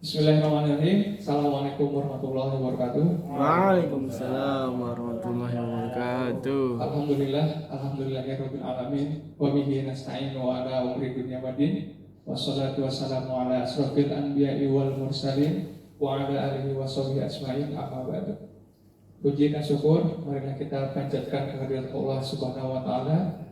Bismillahirrahmanirrahim. Assalamualaikum warahmatullahi wabarakatuh. Waalaikumsalam warahmatullahi wabarakatuh. Alhamdulillahirabbil alamin. Wa bihi nasta'inu ala umuri dunya waddin. Wassalatu wassalamu ala asrofil anbiya'i wal mursalin wa ala alihi washabihi ajmain. Amma ba'du. Puji dan syukur marilah kita panjatkan kehadirat Allah Subhanahu wa taala.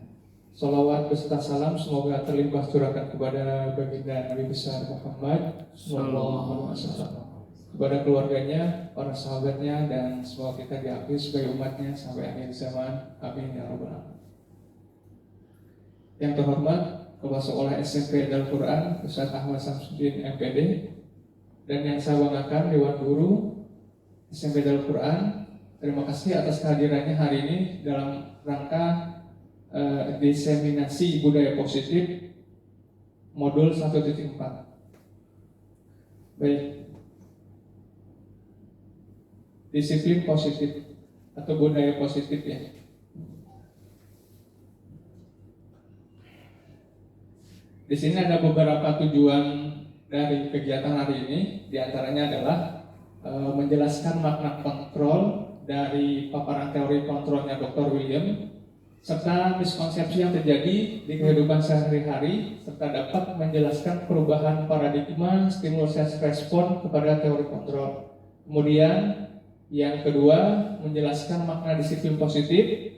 Salawat beserta salam semoga terlimpah curahkan kepada baginda Nabi besar Muhammad sallallahu alaihi wasallam, kepada keluarganya, para sahabatnya, dan semoga kita diakui sebagai umatnya sampai akhir zaman. Amin ya rabbal alamin. Yang terhormat Kepala Sekolah SMP Al-Quran Ustaz Ahmad Samsudin MPD, dan yang saya banggakan Dewan Guru SMP Al-Quran, terima kasih atas kehadirannya hari ini dalam rangka diseminasi budaya positif modul 1.4. Baik, disiplin positif atau budaya positif ya. Di sini ada beberapa tujuan dari kegiatan hari ini. Di antaranya adalah menjelaskan makna kontrol dari paparan teori kontrolnya Dr. William, serta miskonsepsi yang terjadi di kehidupan sehari-hari, serta dapat menjelaskan perubahan paradigma stimulus respon kepada teori kontrol. Kemudian yang kedua, menjelaskan makna disiplin positif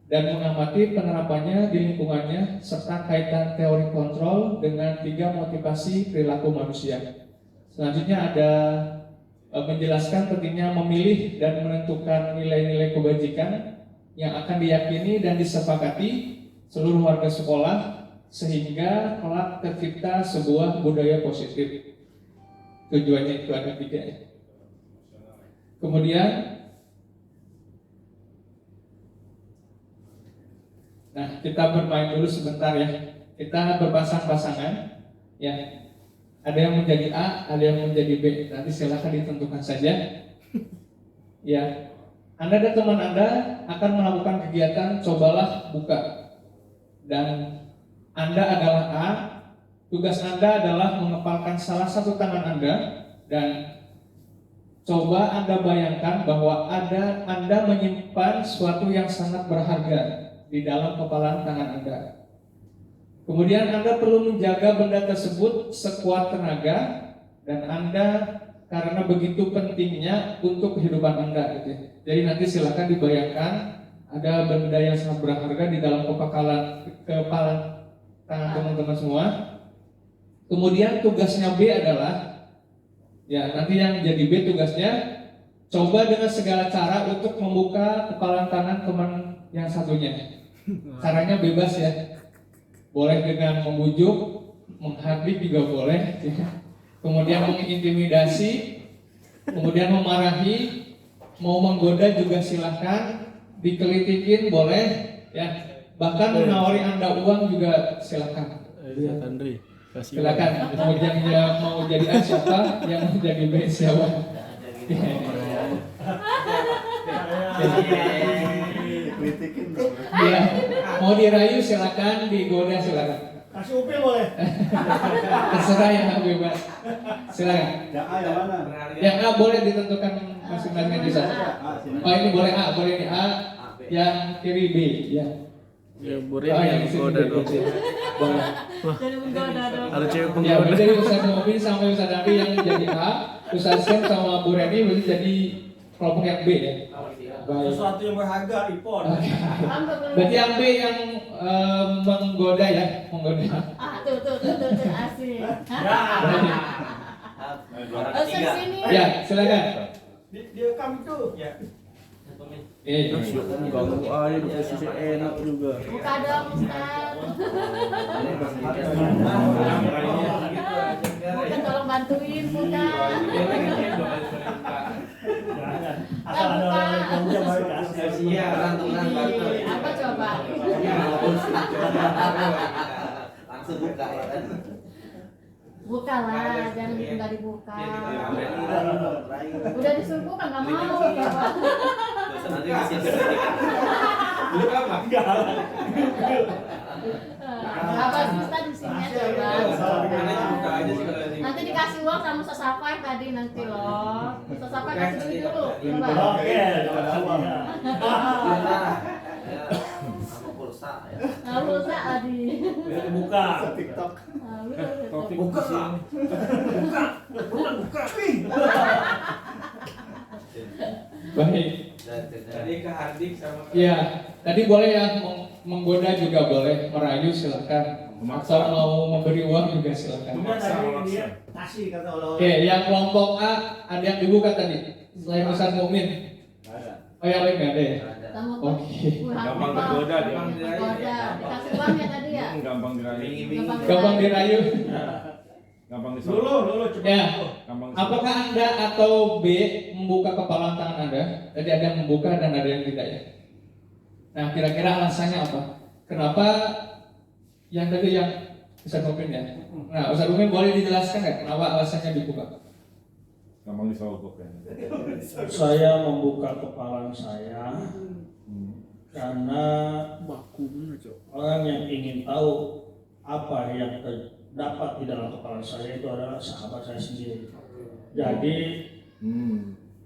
dan mengamati penerapannya di lingkungannya, serta kaitan teori kontrol dengan 3 motivasi perilaku manusia. Selanjutnya ada menjelaskan pentingnya memilih dan menentukan nilai-nilai kebajikan yang akan diyakini dan disepakati seluruh warga sekolah sehingga kelak tercipta sebuah budaya positif. Tujuannya itu ada 3 ya. Kemudian, nah kita bermain dulu sebentar ya. Kita berpasang-pasangan ya. Ada yang menjadi A, ada yang menjadi B. Nanti silakan ditentukan saja. Ya. Anda dan teman Anda akan melakukan kegiatan cobalah buka. Dan Anda adalah A, tugas Anda adalah mengepalkan salah satu tangan Anda dan coba Anda bayangkan bahwa Anda menyimpan sesuatu yang sangat berharga di dalam kepalan tangan Anda. Kemudian Anda perlu menjaga benda tersebut sekuat tenaga dan Anda karena begitu pentingnya untuk kehidupan Anda gitu. Jadi nanti silakan dibayangkan ada benda yang sangat berharga di dalam kepalan tangan teman-teman semua. Kemudian tugasnya B adalah ya nanti yang jadi B tugasnya coba dengan segala cara untuk membuka kepalan tangan teman yang satunya. Caranya bebas ya. Boleh dengan membujuk, menghardik juga boleh. Kemudian mengintimidasi, kemudian memarahi, mau menggoda juga silahkan, dikelitikin boleh, ya. Bahkan menawari Anda uang juga silahkan. Silakan. Kemudian dia mau jadi A siapa, yang mau jadi B siapa. Ya, mau dirayu silakan, digoda silakan. Kasih upil boleh? Terserah yang bebas. Silakan. Yang A yang mana? Yang A boleh ditentukan masing-masing bisa. Oh ini boleh A, boleh ini A. Yang kiri B, ya. Ya boleh yang menggoda dong. Boleh. Jadi menggoda dong. Ada cewek Ya, penggoda. jadi Ustaz Mobil sama Ustaz Ari yang jadi A, Ustaz Sen sama Bu Reni berarti jadi kelompok yang B ya. Baik. Sesuatu yang berharga, ipon. Berarti yang B yang menggoda ya, menggoda. Tuh asik. Ustaz sini. Ya, silakan. Direkam itu. Ya. Ganggu aja di posisi enak juga. Buka dong Ustaz. Buka tolong bantuin buka. Asal ada orang yang punya baik kasih. Iya, teman-teman bantu. Apa coba? Langsung buka ya kan. Buka lah, jangan nggak dibuka. Udah disuruh buka nggak mau coba. Nanti kasih sertifikat. Buka apa? Enggak. Apa susah di sini coba. Buka aja sih kalau Nanti dikasih uang sama Sasafar tadi nanti loh. Sasafar kasih duit dulu. Coba. Oke, sama-sama. Aku pulsa ya. Nah, pulsa Adi. Buka. TikTok. Nah, bener, bener. Topik Buka. sini. Baik. Tadi ke Hardik sama Ya, tadi boleh ya menggoda juga boleh, merayu silakan. Atau mau memberi uang juga silakan. Kemudian tadi dia kasih kata oleh-oleh. Oke, yang kelompok A ada yang dibuka tadi selain Ustaz Mukmin. Oh yang lain nggak ada ya? Kamu Oke. Gampang tergoda dia. Tergoda. Dikasih uang ya tadi ya. Gampang dirayu. Gampang dirayu. Gampang Dulu, disogok. dulu coba. Ya. Gampang Apakah Anda atau B membuka kepalan tangan Anda? Tadi ada yang membuka dan ada yang tidak ya. Nah, kira-kira alasannya apa? Kenapa yang tadi yang Ustaz Mukmin ya? Nah, Ustaz Mukmin boleh dijelaskan nggak kenapa alasannya dibuka? gampang disogok ya. Saya membuka kepala saya karena orang yang ingin tahu apa yang terdapat di dalam kepala saya itu adalah sahabat saya sendiri. Jadi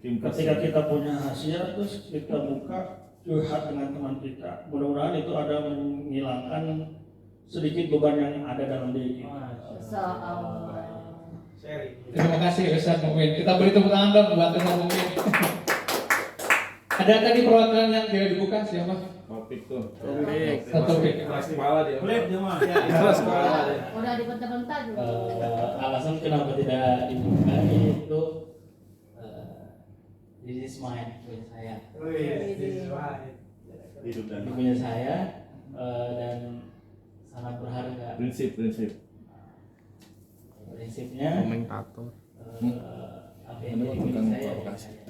ketika kita punya rahasia terus kita buka curhat dengan teman kita, mudah-mudahan itu ada menghilangkan sedikit beban yang ada dalam diri kita. Insyaallah. Terima kasih Ustaz Mukmin. Kita beri tepuk tangan dong buat Ustaz Mukmin. Ada tadi perwakilan yang tidak dibuka siapa? Topik tuh. Topik. Keras kepala dia. Pelit dia mah. Keras kepala dia. Udah dibentak-bentak juga. Alasan kenapa tidak dibuka itu this is mine, punya saya. Hidup dan Ini punya saya dan sangat berharga. prinsip. Prinsipnya Komentator. apa yang jadi milik saya. Milik saya.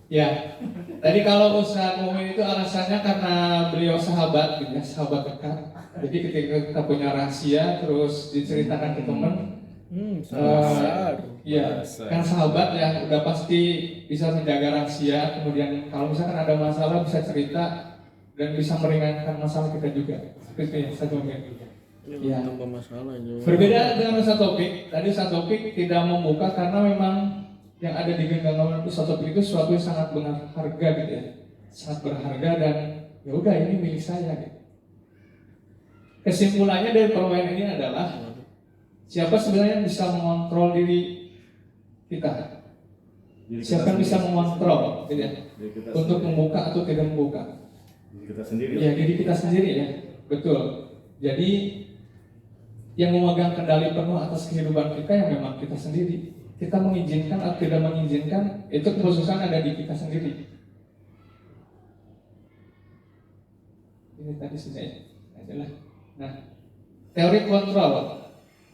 Ya, tadi kalau Ustaz Mukmin itu alasannya karena beliau sahabat, gitu ya, sahabat dekat. Jadi ketika kita punya rahasia terus diceritakan ke teman, ya kan sahabat ya udah pasti bisa menjaga rahasia. Kemudian kalau misalkan ada masalah bisa cerita dan bisa meringankan masalah kita juga. Seperti itu ya, Ustaz Mukmin. Ya. masalah juga. Berbeda dengan Ustaz Taufik, tadi Ustaz Taufik tidak membuka karena memang yang ada di genggaman Ustaz Taufik itu sesuatu yang sangat berharga gitu ya, sangat berharga dan ya udah ini milik saya gitu. Kesimpulannya dari permainan ini adalah siapa sebenarnya yang bisa mengontrol diri kita, siapa yang bisa mengontrol gitu ya, untuk membuka atau tidak membuka. Kita sendiri. Ya diri kita sendiri ya, betul. Jadi yang memegang kendali penuh atas kehidupan kita yang memang kita sendiri. Kita mengizinkan atau tidak mengizinkan itu keputusan ada di kita sendiri. Ini tadi sudah adalah. Nah, teori kontrol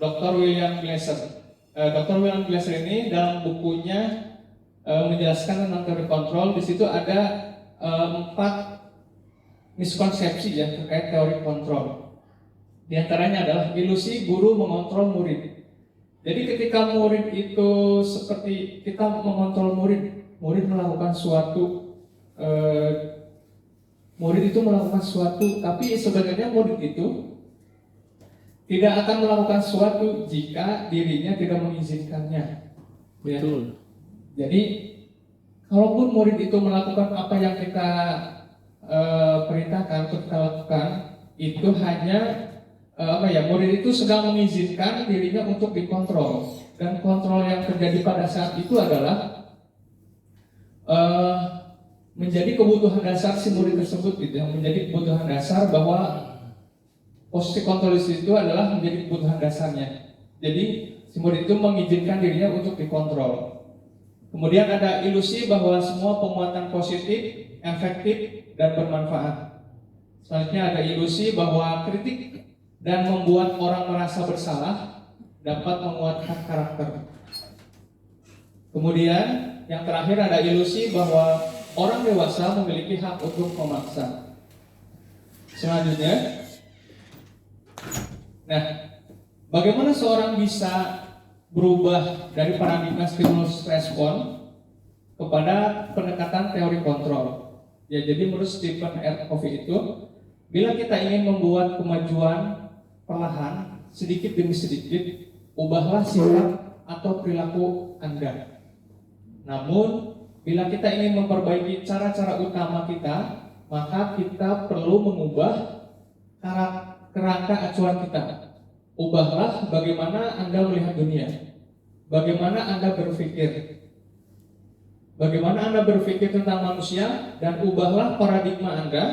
Dr. William Glasser. Dr. William Glasser ini dalam bukunya menjelaskan tentang teori kontrol. Di situ ada 4 miskonsepsi ya terkait teori kontrol. Di antaranya adalah ilusi guru mengontrol murid. Jadi ketika murid itu seperti kita mengontrol murid melakukan suatu, tapi sebenarnya murid itu tidak akan melakukan sesuatu jika dirinya tidak mengizinkannya. Betul. Ya. Jadi kalaupun murid itu melakukan apa yang kita perintahkan untuk kita lakukan, itu hanya murid itu sedang mengizinkan dirinya untuk dikontrol, dan kontrol yang terjadi pada saat itu adalah menjadi kebutuhan dasar si murid tersebut gitu, yang menjadi kebutuhan dasar bahwa posisi kontrol itu adalah menjadi kebutuhan dasarnya. Jadi si murid itu mengizinkan dirinya untuk dikontrol. Kemudian ada ilusi bahwa semua penguatan positif, efektif dan bermanfaat. Selanjutnya ada ilusi bahwa kritik dan membuat orang merasa bersalah dapat menguatkan karakter. Kemudian yang terakhir ada ilusi bahwa orang dewasa memiliki hak untuk memaksa. Selanjutnya, nah, bagaimana seorang bisa berubah dari paradigma stimulus respon kepada pendekatan teori kontrol? Ya, jadi menurut Stephen R. Covey itu Bila kita ingin membuat kemajuan perlahan, sedikit demi sedikit, ubahlah sikap atau perilaku Anda. Namun, bila kita ingin memperbaiki cara-cara utama kita, maka kita perlu mengubah kerangka acuan kita. Ubahlah bagaimana Anda melihat dunia, bagaimana Anda berpikir, bagaimana Anda berpikir tentang manusia, dan ubahlah paradigma Anda,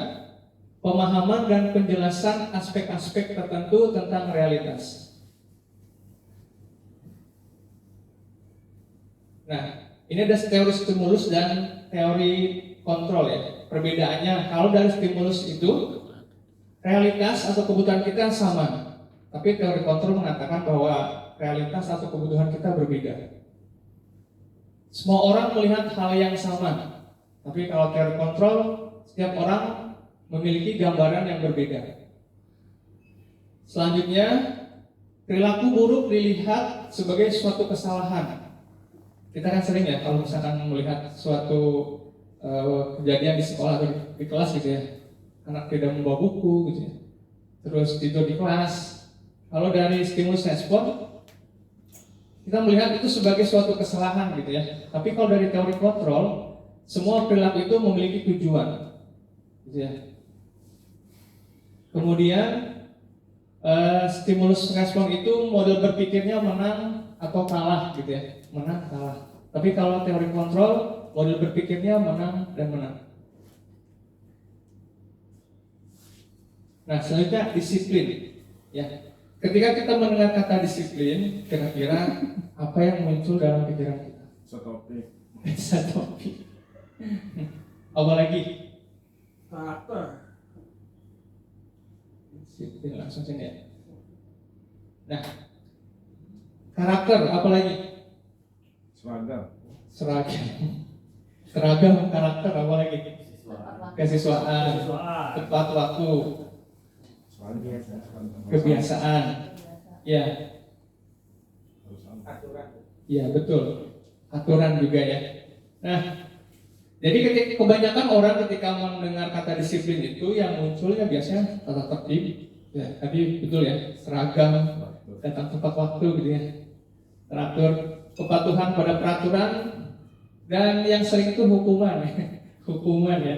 pemahaman dan penjelasan aspek-aspek tertentu tentang realitas. Nah, ini ada teori stimulus dan teori kontrol ya. Perbedaannya, kalau dari stimulus itu realitas atau kebutuhan kita sama, tapi teori kontrol mengatakan bahwa realitas atau kebutuhan kita berbeda. Semua orang melihat hal yang sama, tapi kalau teori kontrol, setiap orang memiliki gambaran yang berbeda. Selanjutnya, perilaku buruk dilihat sebagai suatu kesalahan. Kita kan sering ya kalau misalkan melihat suatu kejadian di sekolah atau di kelas gitu ya, anak tidak membawa buku gitu ya, terus tidur di kelas. Kalau dari stimulus respon, kita melihat itu sebagai suatu kesalahan gitu ya. Tapi kalau dari teori kontrol, semua perilaku itu memiliki tujuan gitu ya. Kemudian stimulus respon itu model berpikirnya menang atau kalah gitu ya, menang kalah. Tapi kalau teori kontrol, model berpikirnya menang dan menang. Nah, selanjutnya disiplin ya. Ketika kita mendengar kata disiplin, kira-kira apa yang muncul dalam pikiran kita? Satu topik. Apa lagi? Karakter. Disiplin langsung sini ya. Nah, karakter apa lagi? Seragam karakter apa lagi? Kesiswaan, tepat waktu, kebiasaan, ya, ya betul, aturan juga ya. Nah, jadi kebanyakan orang ketika mendengar kata disiplin itu yang munculnya biasanya tata tertib, ya, tadi betul ya, seragam, datang tepat waktu gitu ya, teratur, kepatuhan pada peraturan, dan yang sering itu hukuman, hukuman ya.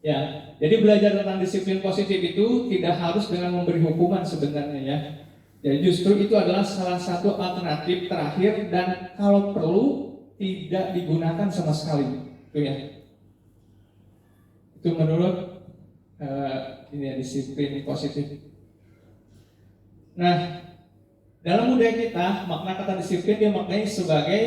Ya, jadi belajar tentang disiplin positif itu tidak harus dengan memberi hukuman sebenarnya ya. Jadi justru itu adalah salah satu alternatif terakhir dan kalau perlu tidak digunakan sama sekali, itu ya. Itu menurut ini ya, disiplin positif. Nah, dalam budaya kita makna kata disiplin dimaknai sebagai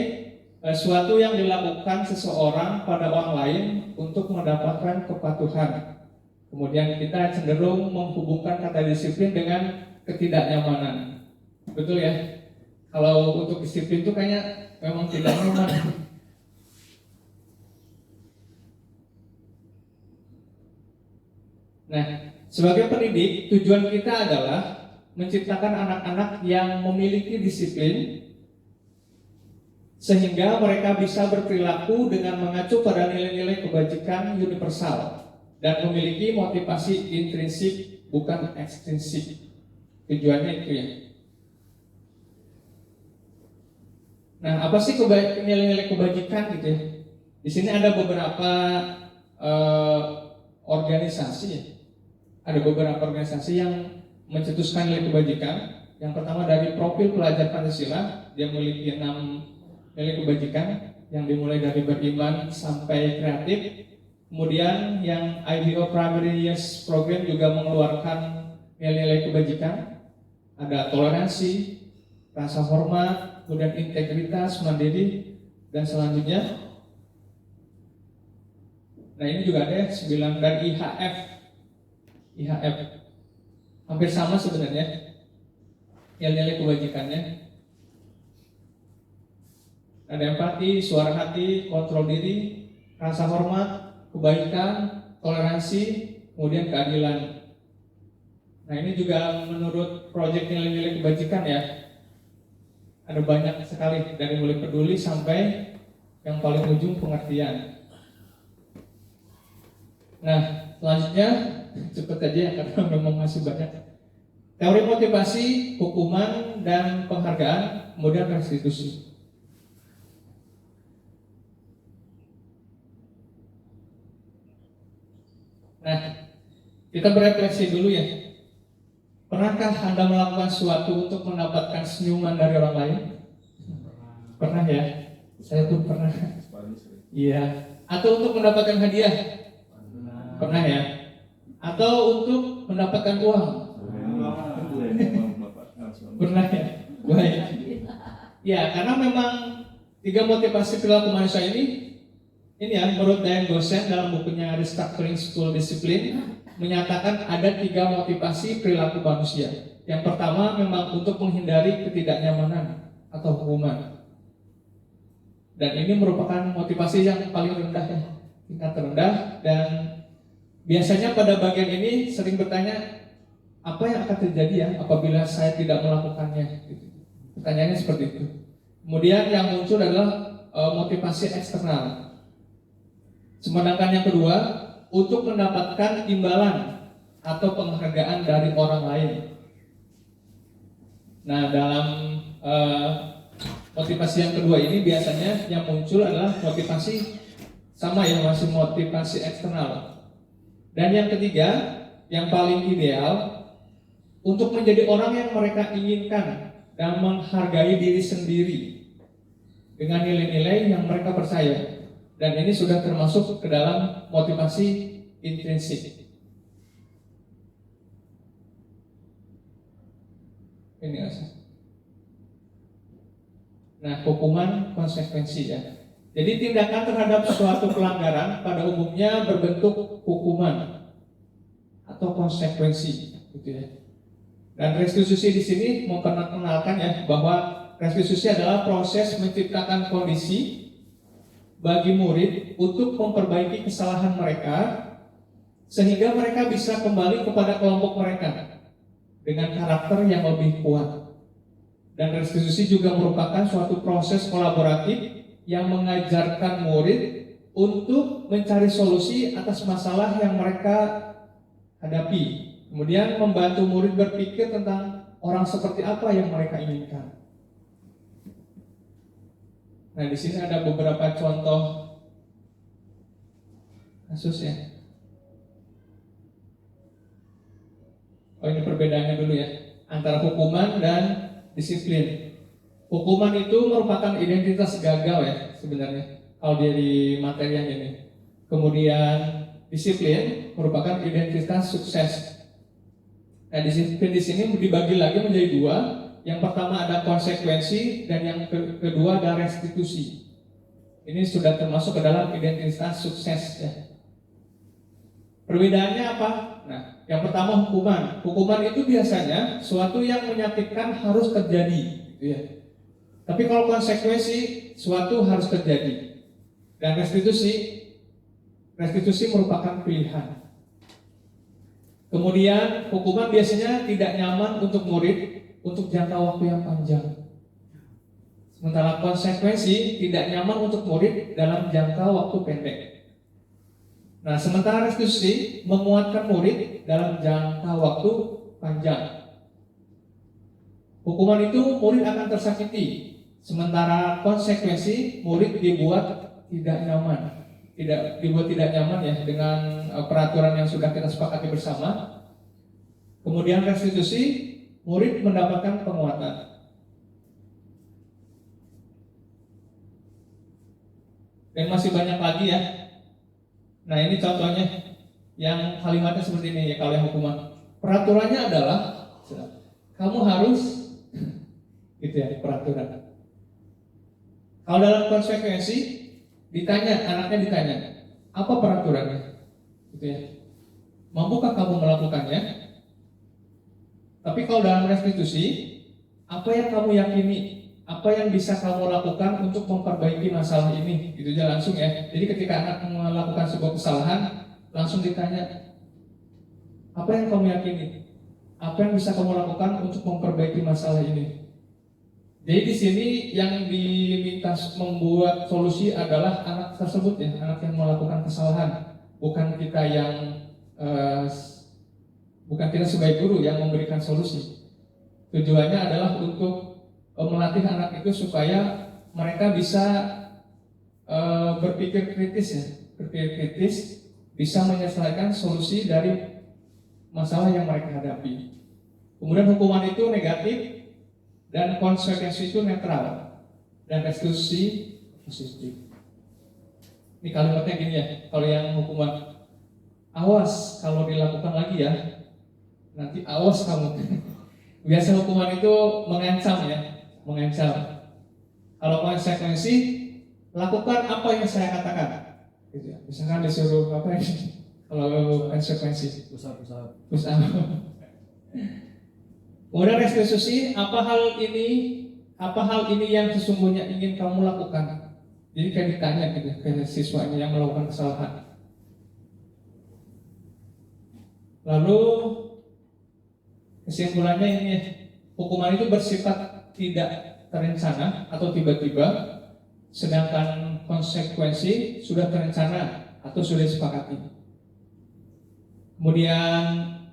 suatu yang dilakukan seseorang pada orang lain untuk mendapatkan kepatuhan. Kemudian kita cenderung menghubungkan kata disiplin dengan ketidaknyamanan. Betul ya? Kalau untuk disiplin itu kayaknya memang tidak nyaman. Nah, sebagai pendidik, tujuan kita adalah menciptakan anak-anak yang memiliki disiplin sehingga mereka bisa berperilaku dengan mengacu pada nilai-nilai kebajikan universal dan memiliki motivasi intrinsik bukan ekstrinsik. Tujuannya itu ya. Nah, apa sih nilai-nilai kebajikan gitu ya? Di sini ada beberapa organisasi ya. Ada beberapa organisasi yang mencetuskan nilai kebajikan. Yang pertama dari profil pelajar Pancasila, dia memiliki 6 nilai kebajikan yang dimulai dari beriman sampai kreatif. Kemudian yang IBO Primary Years Program juga mengeluarkan nilai-nilai kebajikan. Ada toleransi, rasa hormat, kemudian integritas, mandiri, dan selanjutnya. Nah ini juga ada 9 dari IHF. Hampir sama sebenarnya nilai-nilai kebajikannya. Ada empati, suara hati, kontrol diri, rasa hormat, kebaikan, toleransi, kemudian keadilan. Nah ini juga menurut proyek nilai-nilai kebajikan ya. Ada banyak sekali dari mulai peduli sampai yang paling ujung pengertian. Nah selanjutnya cepat aja ya karena memang masih banyak. Teori motivasi, hukuman dan penghargaan, kemudian restitusi. Nah, kita berefleksi dulu ya. Pernahkah Anda melakukan sesuatu untuk mendapatkan senyuman dari orang lain? Pernah ya? Saya pun pernah. Paling sering. Iya. Atau untuk mendapatkan hadiah? Pernah ya? Atau untuk mendapatkan uang? Pernah ya? Baik. Ya, karena memang 3 motivasi perilaku manusia ini ya, menurut Diane Gossen dalam bukunya Restructuring School Discipline menyatakan ada 3 motivasi perilaku manusia. Yang pertama memang untuk menghindari ketidaknyamanan atau hukuman. Dan ini merupakan motivasi yang paling rendah ya, tingkat terendah, dan biasanya pada bagian ini sering bertanya, apa yang akan terjadi ya apabila saya tidak melakukannya? Pertanyaannya seperti itu. Kemudian yang muncul adalah motivasi eksternal. Sedangkan yang kedua, untuk mendapatkan imbalan atau penghargaan dari orang lain. Nah, dalam motivasi yang kedua ini biasanya yang muncul adalah motivasi sama ya, masih motivasi eksternal. Dan yang ketiga, yang paling ideal, untuk menjadi orang yang mereka inginkan dan menghargai diri sendiri dengan nilai-nilai yang mereka percaya. Dan ini sudah termasuk ke dalam motivasi intrinsik. Ini asal. Nah, hukuman konsekuensi ya. Jadi tindakan terhadap suatu pelanggaran pada umumnya berbentuk hukuman atau konsekuensi, gitu ya. Dan restitusi di sini memperkenalkan ya bahwa restitusi adalah proses menciptakan kondisi bagi murid untuk memperbaiki kesalahan mereka sehingga mereka bisa kembali kepada kelompok mereka dengan karakter yang lebih kuat. Dan restitusi juga merupakan suatu proses kolaboratif yang mengajarkan murid untuk mencari solusi atas masalah yang mereka hadapi. Kemudian membantu murid berpikir tentang orang seperti apa yang mereka inginkan. Nah, di sini ada beberapa contoh kasus ya. Oh, ini perbedaannya dulu ya antara hukuman dan disiplin. Hukuman itu merupakan identitas gagal ya sebenarnya kalau dari materi yang ini. Kemudian disiplin merupakan identitas sukses. Nah, disiplin di sini dibagi lagi menjadi 2. Yang pertama ada konsekuensi dan yang kedua ada restitusi. Ini sudah termasuk ke dalam identitas sukses ya. Perbedaannya apa? Nah, yang pertama hukuman. Hukuman itu biasanya suatu yang menyakitkan harus terjadi, gitu ya. Tapi kalau konsekuensi suatu harus terjadi. Dan restitusi merupakan pilihan. Kemudian hukuman biasanya tidak nyaman untuk murid untuk jangka waktu yang panjang. Sementara konsekuensi tidak nyaman untuk murid dalam jangka waktu pendek. Nah, sementara restitusi menguatkan murid dalam jangka waktu panjang. Hukuman itu murid akan tersakiti, sementara konsekuensi murid dibuat tidak nyaman. Dibuat tidak nyaman ya dengan peraturan yang sudah kita sepakati bersama. Kemudian restitusi murid mendapatkan penguatan. Dan masih banyak lagi ya. Nah, ini contohnya yang kalimatnya seperti ini ya kalau yang hukuman. Peraturannya adalah kamu harus gitu ya, peraturan. Kalau dalam konsekuensi anaknya ditanya, apa peraturannya? Gitu ya. Mampukah kamu melakukannya? Tapi kalau dalam restitusi, apa yang kamu yakini, apa yang bisa kamu lakukan untuk memperbaiki masalah ini, gitu aja langsung ya. Jadi ketika anak melakukan sebuah kesalahan, langsung ditanya, apa yang kamu yakini, apa yang bisa kamu lakukan untuk memperbaiki masalah ini. Jadi di sini yang diminta membuat solusi adalah anak tersebut ya, anak yang melakukan kesalahan, bukan kita yang bukan kita sebagai guru yang memberikan solusi. Tujuannya adalah untuk melatih anak itu supaya mereka bisa berpikir kritis ya, berpikir kritis, bisa menyelesaikan solusi dari masalah yang mereka hadapi. Kemudian hukuman itu negatif dan konsekuensi itu netral dan restitusi positif. Ini kalimatnya gini ya, kalau yang hukuman awas kalau dilakukan lagi ya, nanti awas kamu. Biasa hukuman itu mengancam ya, mengancam. Kalau konsekuensi, lakukan apa yang saya katakan. Gitu ya. Misalkan disuruh apa ya? Kalau konsekuensi, push up. Kemudian restitusi, apa hal ini yang sesungguhnya ingin kamu lakukan. Jadi kayak ditanya gitu ke siswanya yang melakukan kesalahan. Lalu kesimpulannya ini, hukuman itu bersifat tidak terencana atau tiba-tiba, sedangkan konsekuensi sudah terencana atau sudah disepakati. Kemudian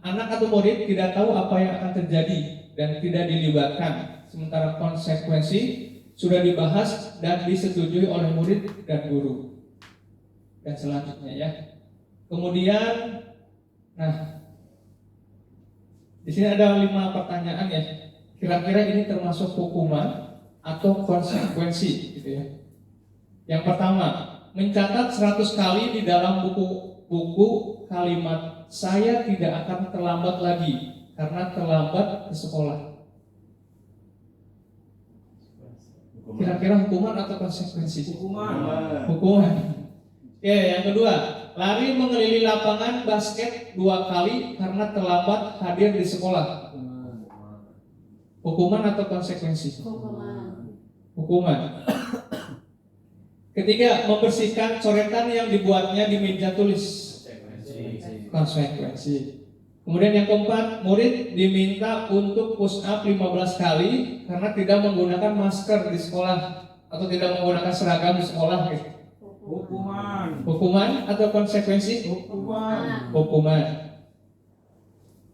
anak atau murid tidak tahu apa yang akan terjadi dan tidak dilibatkan, sementara konsekuensi sudah dibahas dan disetujui oleh murid dan guru. Dan selanjutnya ya. Kemudian, di sini ada 5 pertanyaan ya. Kira-kira ini termasuk hukuman atau konsekuensi gitu ya. Yang pertama, mencatat 100 kali di dalam buku kalimat saya tidak akan terlambat lagi karena terlambat ke sekolah. Kira-kira hukuman atau konsekuensi? Hukuman. Oke, yang kedua, lari mengelilingi lapangan basket 2 kali karena terlambat hadir di sekolah. Hukuman atau konsekuensi? Hukuman. Ketiga, membersihkan coretan yang dibuatnya di meja tulis. Konsekuensi. Kemudian yang keempat, murid diminta untuk push up 15 kali karena tidak menggunakan masker di sekolah atau tidak menggunakan seragam di sekolah. Hukuman atau konsekuensi? Hukuman.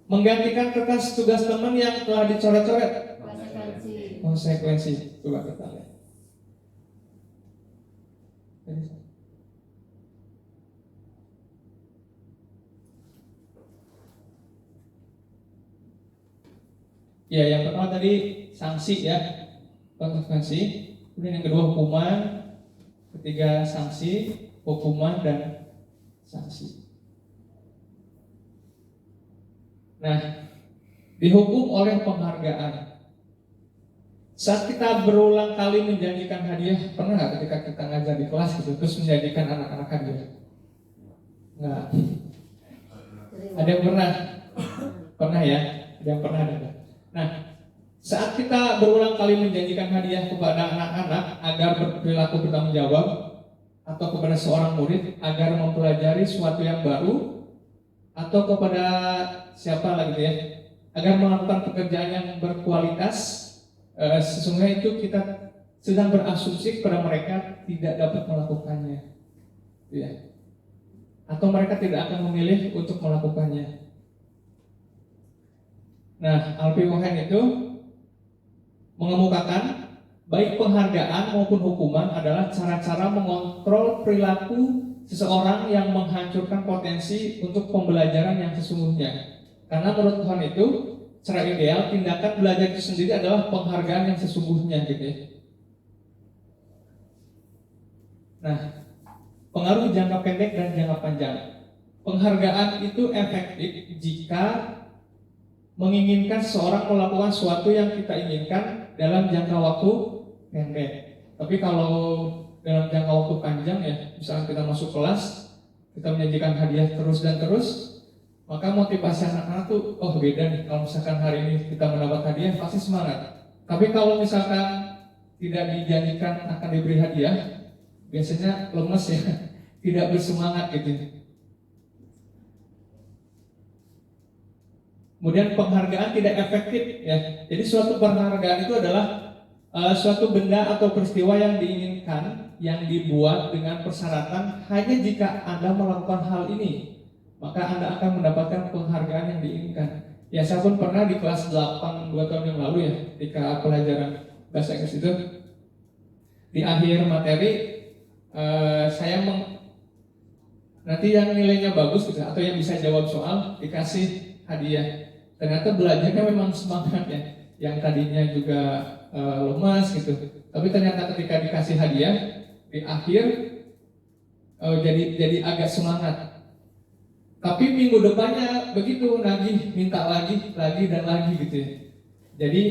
Menggantikan kertas tugas teman yang telah dicoret-coret. Konsekuensi. Coba kita lihat. Ya, yang pertama tadi sanksi ya, konsekuensi. Kemudian yang kedua hukuman, ketiga sanksi, hukuman dan sanksi. Nah, dihukum oleh penghargaan. Saat kita berulang kali menjanjikan hadiah, pernah nggak ketika kita ngajar di kelas gitu, terus menjanjikan anak-anak hadiah? Nggak. Ada yang pernah? Pernah ya? Ada yang pernah ada. Nah, saat kita berulang kali menjanjikan hadiah kepada anak-anak agar berperilaku bertanggung jawab atau kepada seorang murid agar mempelajari sesuatu yang baru atau kepada siapa lagi ya, agar melakukan pekerjaan yang berkualitas, sesungguhnya itu kita sedang berasumsi kepada mereka tidak dapat melakukannya, ya. Atau mereka tidak akan memilih untuk melakukannya. Nah, Alfie Wohen itu mengemukakan baik penghargaan maupun hukuman adalah cara-cara mengontrol perilaku seseorang yang menghancurkan potensi untuk pembelajaran yang sesungguhnya. Karena menurut Tuhan itu, secara ideal tindakan belajar itu sendiri adalah penghargaan yang sesungguhnya gitu ya. Nah, pengaruh jangka pendek dan jangka panjang. Penghargaan itu efektif jika menginginkan seseorang melakukan sesuatu yang kita inginkan dalam jangka waktu pendek. Tapi kalau dalam jangka waktu panjang ya, misalnya kita masuk kelas, kita menjanjikan hadiah terus dan terus, maka motivasi anak-anak tuh, oh beda nih. Kalau misalkan hari ini kita mendapat hadiah, pasti semangat. Tapi kalau misalkan tidak dijanjikan akan diberi hadiah, biasanya lemes ya, tidak bersemangat gitu. Kemudian penghargaan tidak efektif ya. Jadi suatu penghargaan itu adalah suatu benda atau peristiwa yang diinginkan, yang dibuat dengan persyaratan hanya jika Anda melakukan hal ini, maka Anda akan mendapatkan penghargaan yang diinginkan. Ya, saya pun pernah di kelas 8 2 tahun yang lalu ya, ketika pelajaran bahasa Inggris itu, di akhir materi saya nanti yang nilainya bagus gitu, atau yang bisa jawab soal dikasih hadiah. Ternyata belajarnya memang semangat ya, yang tadinya juga lemas gitu, tapi ternyata ketika dikasih hadiah di akhir jadi agak semangat. Tapi minggu depannya begitu nagih, minta lagi dan lagi gitu ya. Jadi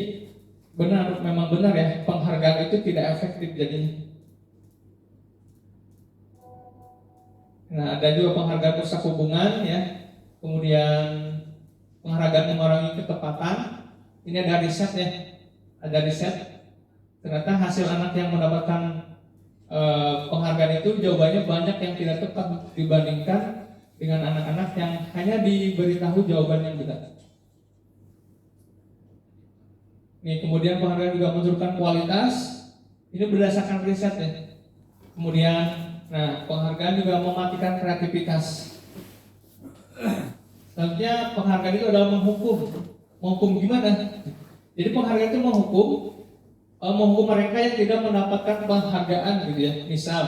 memang benar ya, penghargaan itu tidak efektif jadinya. Nah, ada juga penghargaan rusak hubungan ya. Kemudian penghargaan mengurangi ketepatan. Ini ada riset ya. Ada riset. Ternyata hasil anak yang mendapatkan penghargaan itu jawabannya banyak yang tidak tepat dibandingkan dengan anak-anak yang hanya diberitahu jawaban yang benar. Nih, kemudian penghargaan juga menunjukkan kualitas. Ini berdasarkan riset ya. Kemudian, nah, penghargaan juga mematikan kreativitas. Selanjutnya penghargaan itu adalah menghukum. Menghukum gimana? Jadi penghargaan itu menghukum mereka yang tidak mendapatkan penghargaan gitu ya. Misal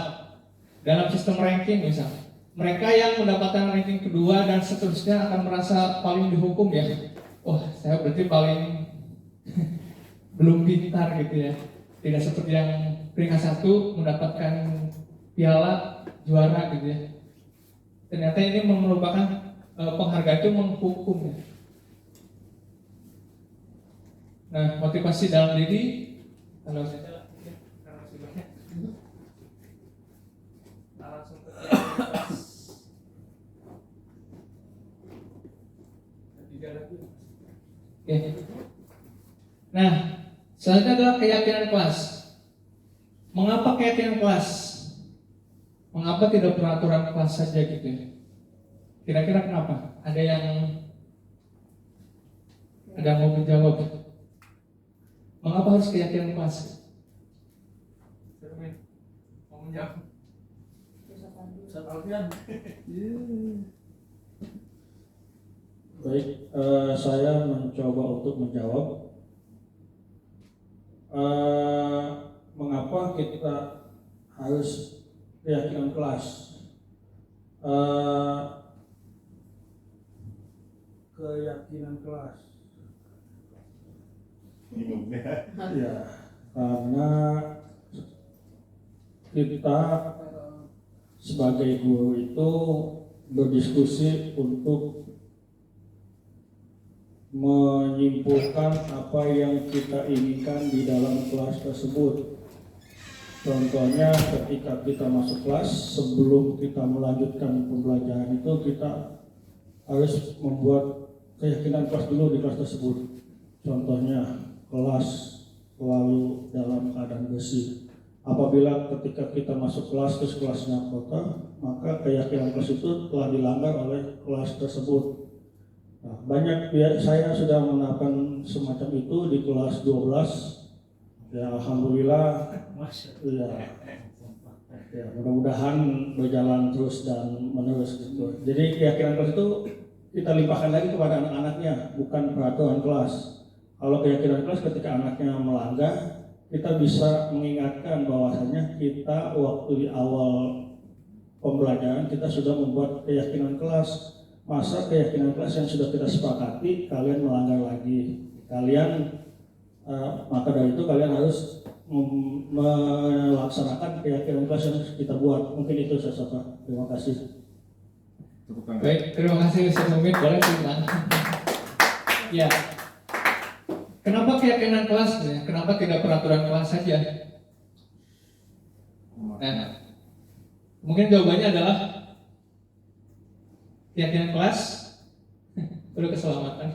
dalam sistem ranking misal, mereka yang mendapatkan ranking kedua dan seterusnya akan merasa paling dihukum ya. Wah, saya berarti paling belum pintar gitu ya. Tidak seperti yang peringkat 1 mendapatkan piala juara gitu ya. Ternyata ini merupakan penghargaan itu menghukum ya. Nah, motivasi dalam diri kalau saya langsung Oke. Nah, selanjutnya adalah keyakinan kelas. Mengapa keyakinan kelas? Mengapa tidak peraturan kelas saja gitu ya? Kira-kira kenapa? Ada yang mau menjawab? Mengapa harus keyakinan kelas? Mau menjawab? Baik, saya mencoba untuk menjawab mengapa kita harus keyakinan kelas. Keyakinan kelas. Ya, karena kita sebagai guru itu berdiskusi untuk menyimpulkan apa yang kita inginkan di dalam kelas tersebut. Contohnya ketika kita masuk kelas, sebelum kita melanjutkan pembelajaran itu kita harus membuat keyakinan kelas dulu di kelas tersebut. Contohnya kelas selalu dalam keadaan bersih. Apabila ketika kita masuk kelas terus kelasnya kotor, maka keyakinan kelas itu telah dilanggar oleh kelas tersebut. Nah, banyak saya sudah menerapkan semacam itu di kelas 12. Ya, alhamdulillah. Ya, mudah-mudahan berjalan terus dan menerus gitu. Jadi keyakinan kelas itu kita limpahkan lagi kepada anak-anaknya, bukan peraturan kelas. Kalau keyakinan kelas ketika anaknya melanggar, kita bisa mengingatkan bahwasanya kita waktu di awal pembelajaran kita sudah membuat keyakinan kelas. Masa keyakinan kelas yang sudah kita sepakati kalian melanggar lagi? Maka dari itu kalian harus melaksanakan keyakinan kelas yang kita buat. Mungkin itu saja. Terima kasih. Baik, terima kasih Ustaz Mumin. Boleh terima. Ya. Kenapa keyakinan kelas? Ya? Kenapa tidak peraturan kelas saja? Nah, mungkin jawabannya adalah keyakinan kelas perlu keselamatan.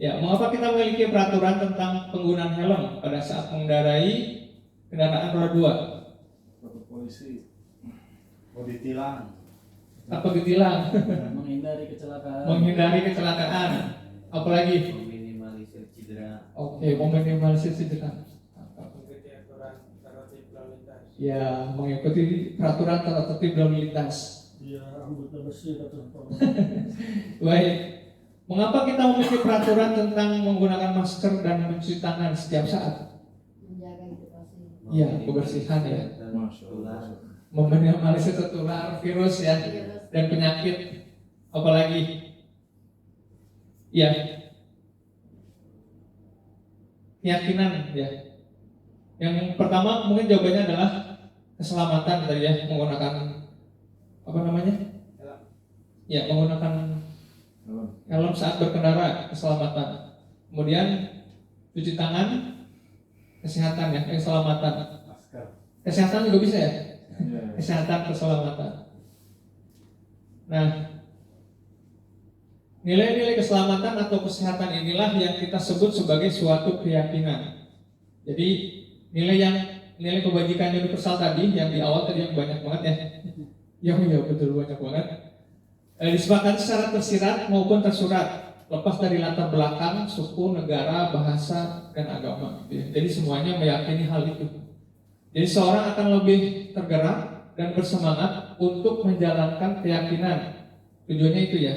Ya, mengapa kita memiliki peraturan tentang penggunaan helm pada saat mengendarai kendaraan roda 2? Lapor polisi. Mau ditilang. Apa ditilang? Menghindari kecelakaan. Apalagi? Meminimalisir cedera. Oke, meminimalisir cedera. Ya, mengikuti peraturan tata tertib lalu lintas. Dia rambutnya bersih kata Pak. Baik. Mengapa kita memiliki peraturan tentang menggunakan masker dan mencuci tangan setiap saat? Menjaga edukasi. Iya, kebersihan ya. Masya Allah. Meminimalisir tertular virus ya Virus. dan penyakit. Apalagi? Ya. Keyakinan ya. Yang pertama mungkin jawabannya adalah keselamatan tadi ya, menggunakan apa namanya? Ya, menggunakan helm saat berkendara, keselamatan. Kemudian cuci tangan, kesehatan ya, keselamatan. Masker. Kesehatan juga bisa ya? Iya. Kesehatan, keselamatan. Nah, nilai-nilai keselamatan atau kesehatan inilah yang kita sebut sebagai suatu keyakinan. Jadi nilai kebajikan universal tadi yang di awal tadi yang banyak banget ya. Ya betul banyak banget. Disepakati secara tersirat maupun tersurat, lepas dari latar belakang, suku, negara, bahasa, dan agama. Jadi semuanya meyakini hal itu. Jadi seorang akan lebih tergerak dan bersemangat untuk menjalankan keyakinan. Tujuannya itu ya,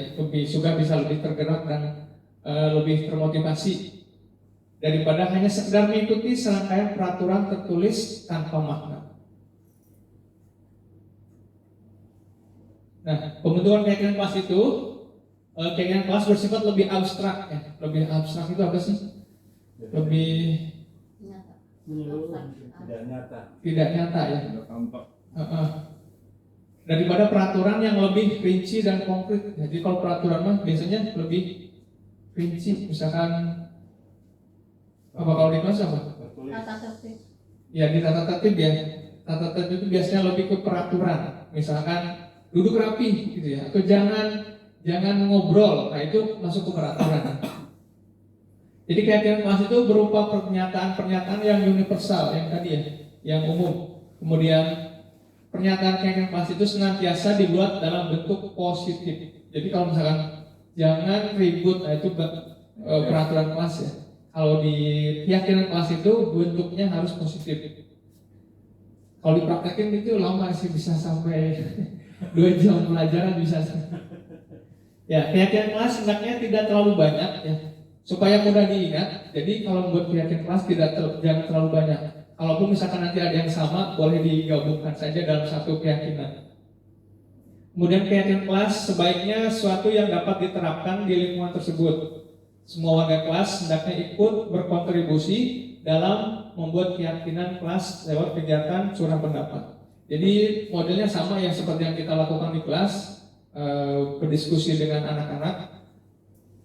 bisa lebih tergerak dan lebih termotivasi daripada hanya sekedar mengikuti serangkaian peraturan tertulis tanpa makna. Nah, pembentukan keyakinan kelas itu, keyakinan kelas bersifat lebih abstrak ya. Lebih abstrak itu apa sih? Lebih Nyata. Tidak nyata. tidak nyata ya. Tidak tampak. Daripada peraturan yang lebih rinci dan konkret. Jadi kalau peraturan mah biasanya lebih rinci. Misalkan apa kalau di kelas apa? Tertulis. Tata tertib. Ya di tata tertib ya. Tata tertib itu biasanya lebih ke peraturan. Misalkan duduk rapi gitu ya. Atau jangan ngobrol. Nah itu masuk ke peraturan. Jadi keyakinan kelas itu berupa pernyataan-pernyataan yang universal, yang tadi ya, yang umum. Kemudian pernyataan keyakinan kelas itu senantiasa dibuat dalam bentuk positif. Jadi kalau misalkan jangan ribut, nah itu peraturan kelas ya. Kalau di keyakinan kelas itu bentuknya harus positif. Kalau dipraktekin itu lama sih, bisa sampai 2 jam pelajaran bisa. Ya, keyakinan kelas hendaknya tidak terlalu banyak ya, supaya mudah diingat. Jadi kalau membuat keyakinan kelas jangan terlalu banyak. Kalaupun misalkan nanti ada yang sama, boleh digabungkan saja dalam satu keyakinan. Kemudian keyakinan kelas sebaiknya suatu yang dapat diterapkan di lingkungan tersebut. Semua warga kelas hendaknya ikut berkontribusi dalam membuat keyakinan kelas lewat kegiatan curah pendapat. Jadi modelnya sama yang seperti yang kita lakukan di kelas, berdiskusi dengan anak-anak.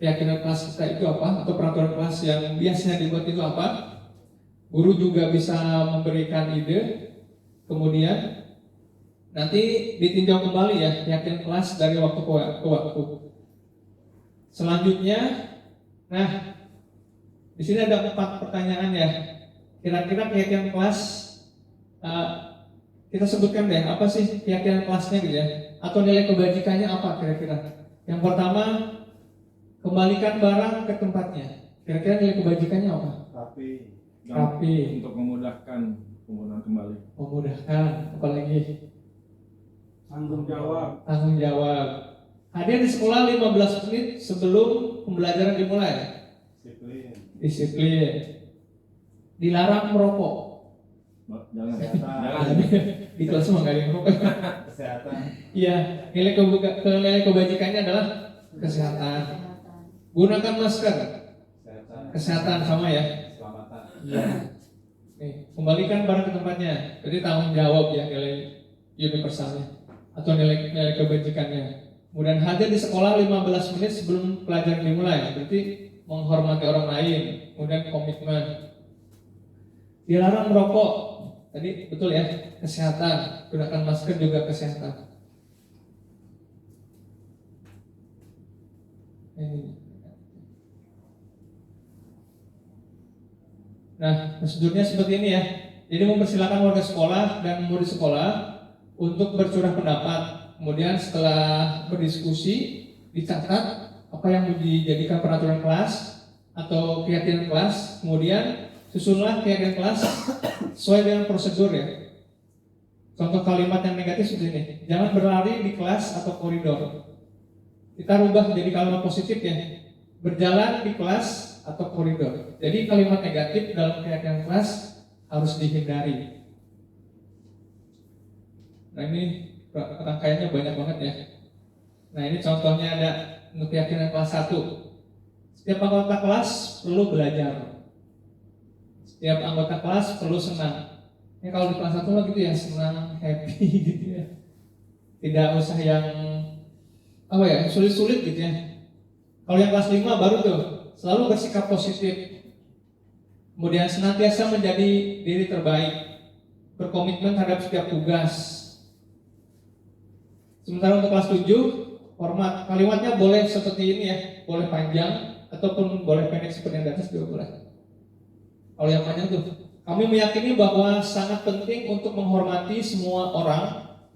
Keyakinan kelas kita itu apa, atau peraturan kelas yang biasanya dibuat itu apa. Guru juga bisa memberikan ide, kemudian nanti ditinjau kembali ya keyakinan kelas dari waktu ke waktu. Selanjutnya, nah di sini ada 4 pertanyaan ya. Kira-kira keyakinan kelas kita sebutkan deh apa sih keyakinan kelasnya gitu ya, atau nilai kebajikannya apa kira-kira. Yang pertama, kembalikan barang ke tempatnya. Kira-kira nilai kebajikannya apa? Rapi. Untuk memudahkan penggunaan kembali. Memudahkan, apalagi Tanggung jawab. tanggung jawab. Hadir di sekolah 15 menit sebelum pembelajaran dimulai. Disiplin. Dilarang merokok. Jangan. Jangan. Di kelas mah nggak ada yang merokok. Kesehatan. Iya, nilai kebajikannya adalah kesehatan. Gunakan masker. Kesehatan sama ya. Keselamatan. Iya. Nih, kembalikan barang ke tempatnya. Jadi tanggung jawab ya nilai universalnya atau nilai kebajikannya. Kemudian hadir di sekolah 15 menit sebelum pelajaran dimulai. Berarti menghormati orang lain. Kemudian komitmen. Dilarang merokok. Tadi betul ya, kesehatan. Gunakan masker juga kesehatan. Nah, prosedurnya seperti ini ya. Jadi mempersilakan warga sekolah dan murid sekolah untuk bercurah pendapat. Kemudian setelah berdiskusi, dicatat apa yang dijadikan peraturan kelas atau keyakinan kelas. Kemudian susunlah keyakinan kelas sesuai dengan prosedur ya. Contoh kalimat yang negatif seperti ini. Jangan berlari di kelas atau koridor. Kita rubah jadi kalimat positif ya. Berjalan di kelas atau koridor. Jadi kalimat negatif dalam keadaan kelas harus dihindari. Nah ini rangkaiannya banyak banget ya. Nah ini contohnya ada untuk keyakinan kelas 1. Setiap anggota kelas perlu belajar. Setiap anggota kelas perlu senang. Ya kalau di kelas 1 lah gitu ya, senang, happy gitu ya. Tidak usah yang sulit-sulit gitu ya. Kalau yang kelas 5 baru tuh selalu bersikap positif. Kemudian senantiasa menjadi diri terbaik, berkomitmen terhadap setiap tugas. Sementara untuk kelas 7, hormat. Kalimatnya boleh seperti ini ya, boleh panjang ataupun boleh pendek seperti yang di atas juga boleh. Kalau yang panjang tuh, kami meyakini bahwa sangat penting untuk menghormati semua orang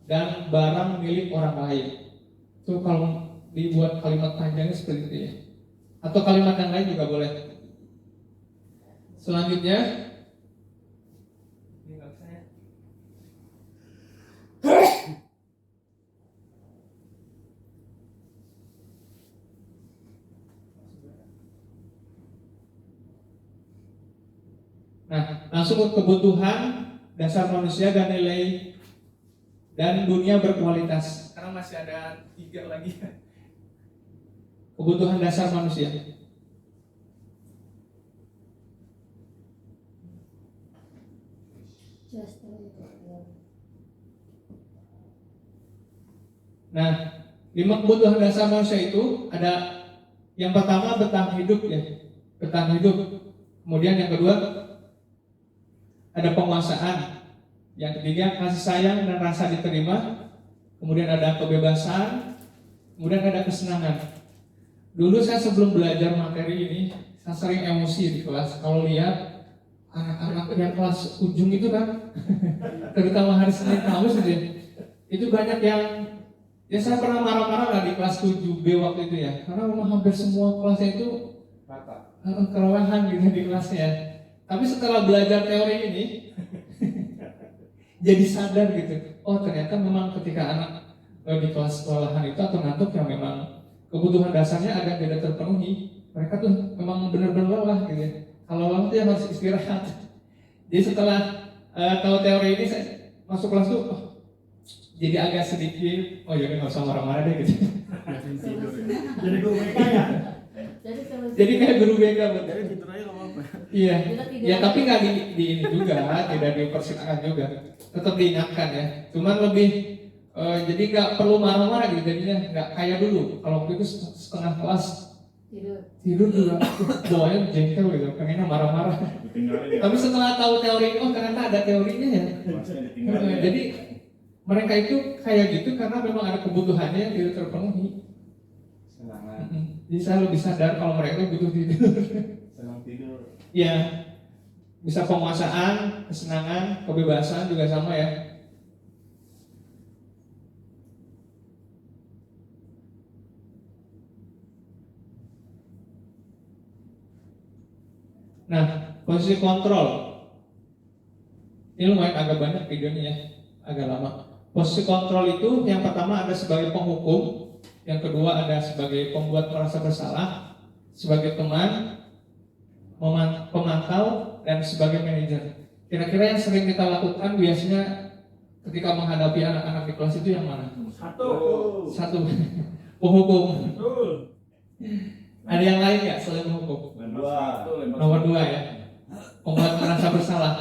dan barang milik orang lain. Itu kalau dibuat kalimat panjangnya seperti itu ya. Atau kalimat yang lain juga boleh. Selanjutnya, nah, langsung ke kebutuhan dasar manusia dan nilai dan dunia berkualitas. Karena masih ada 3 lagi. Kebutuhan dasar manusia. Nah, 5 kebutuhan dasar manusia itu ada yang pertama bertahan hidup ya, bertahan hidup. Kemudian yang kedua ada penguasaan. Yang ketiga kasih sayang dan rasa diterima. Kemudian ada kebebasan. Kemudian ada kesenangan. Dulu saya sebelum belajar materi ini, saya sering emosi di kelas. Kalau lihat anak-anak yang kelas ujung itu kan, terutama hari Senin Kamis gitu ya, itu banyak yang, ya saya pernah marah-marah lah di kelas 7B waktu itu ya, karena memang hampir semua kelasnya itu kelelahan gitu di kelasnya. Tapi setelah belajar teori ini, jadi sadar gitu, oh ternyata memang ketika anak di kelas kelelahan itu atau ngantuk yang memang kebutuhan dasarnya agak tidak terpenuhi, mereka tuh memang benar-benar lelah gitu ya. Kalau lelah tuh ya harus istirahat. Jadi setelah tahu teori ini, saya masuk kelas tuh jadi agak sedikit, oh jadi nggak usah marah-marah deh gitu. Jadi guru BK ya? Jadi kayak guru BK betul. Jadi gitu aja nggak apa-apa. Iya. Ya tapi nggak di ini juga, tidak dipersilakan juga. Tetap diingatkan ya. Cuman lebih jadi nggak perlu marah-marah gitu, jadinya nggak kayak dulu. Kalau waktu itu setengah kelas tidur juga, bawahnya jengkel gitu, pengennya marah-marah. Tapi setelah tahu teori, oh ternyata ada teorinya ya. Jadi mereka itu kayak gitu karena memang ada kebutuhannya yang tidak terpenuhi. Senangan. Jadi saya lebih sadar kalau mereka butuh tidur. Senang tidur. Ya, bisa penguasaan, kesenangan, kebebasan juga sama ya. Nah, posisi kontrol ini lumayan agak banyak videonya ya, agak lama. Posisi kontrol itu yang pertama ada sebagai penghukum, yang kedua ada sebagai pembuat merasa bersalah, sebagai teman, pemantau, dan sebagai manajer. Kira-kira yang sering kita lakukan biasanya ketika menghadapi anak-anak di kelas itu yang mana? Satu. Penghukum. Ada yang lain nggak selain menghukum? Nomor 2 ya. Pembuat merasa bersalah.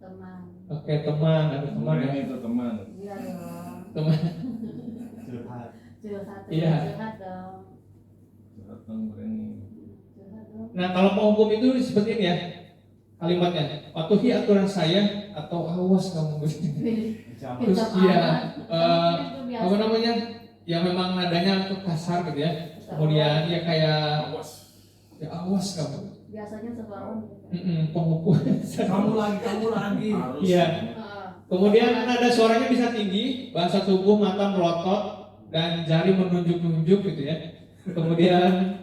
Teman. Oke, teman, ada teman ya. Itu teman. Iya dong. Teman. Curhat. Curhat. Iya. Curhat dong. Datang berani. Curhat dong. Nah, kalau penghukum itu seperti ini ya kalimatnya. Patuhi aturan saya atau awas kamu. Terus iya, apa namanya? Yang memang nadanya tuh kasar gitu ya. Kemudian ya kayak awas kamu. Biasanya seorang penghukum. Kamu lagi. Harus. Iya. Kemudian ada suaranya bisa tinggi, bahasa tubuh mata melotot dan jari menunjuk-nunjuk gitu ya. Kemudian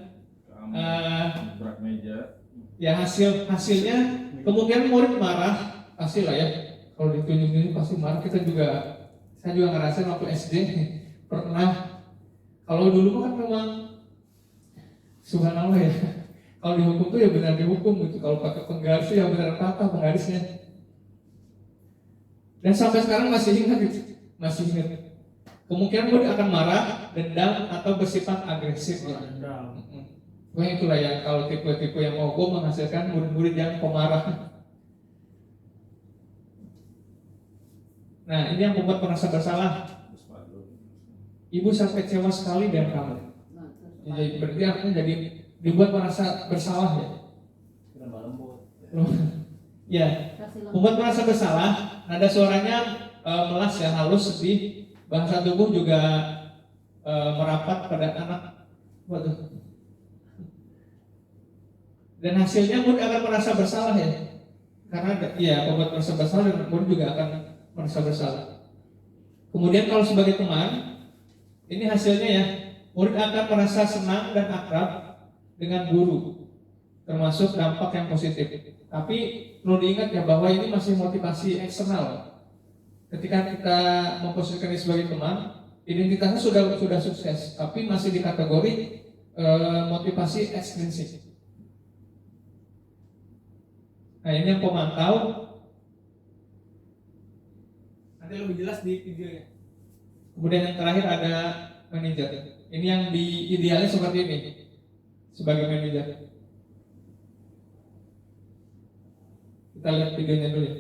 berat meja. ya hasilnya kemungkinan murid marah pasti lah ya. Kalau ditunjuk-tunjuk pasti marah. Saya juga ngerasain waktu SD pernah. Kalau dulu kan memang subhanallah ya. Kalau dihukum tuh ya benar dihukum gitu. Kalau pakai penggaris ya benar kata penggarisnya. Dan sampai sekarang masih ingat gitu. Masih ingat. Kemungkinan murid akan marah, dendam, atau bersifat agresif ya. Pokoknya itulah ya, kalau tipe-tipe yang mogok menghasilkan murid-murid yang pemarah. Nah, ini yang membuat merasa bersalah. Ibu sampai kecewa sekali dengan kamu. Jadi berarti artinya jadi dibuat merasa bersalah ya. Ya, membuat merasa bersalah. Nada suaranya melas ya, halus, sedih. Bahasa tubuh juga merapat pada anak. Waduh. Dan hasilnya murid akan merasa bersalah ya. Karena ya membuat merasa bersalah dan murid juga akan merasa bersalah. Kemudian kalau sebagai teman, ini hasilnya ya, murid akan merasa senang dan akrab dengan guru, termasuk dampak yang positif. Tapi perlu diingat ya bahwa ini masih motivasi eksternal. Ketika kita memposisikan ini sebagai teman, identitasnya sudah sukses, tapi masih di kategori motivasi ekstrinsik. Nah ini yang pemantau. Nanti lebih jelas di video ya. Kemudian yang terakhir ada manajer. Ini yang di idealnya seperti ini sebagai manajer. Kita lihat videonya dulu ya.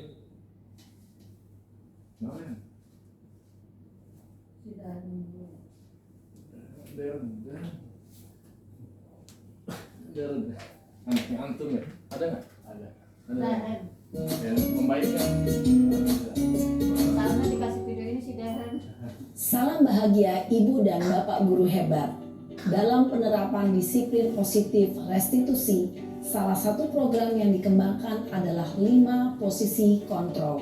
Antum ya? Ada nggak? Ada. Darren. Yang membaikkan. Karena dikasih video ini si Darren. Salam bahagia Ibu dan Bapak guru hebat. Dalam penerapan disiplin positif restitusi, salah satu program yang dikembangkan adalah 5 posisi kontrol.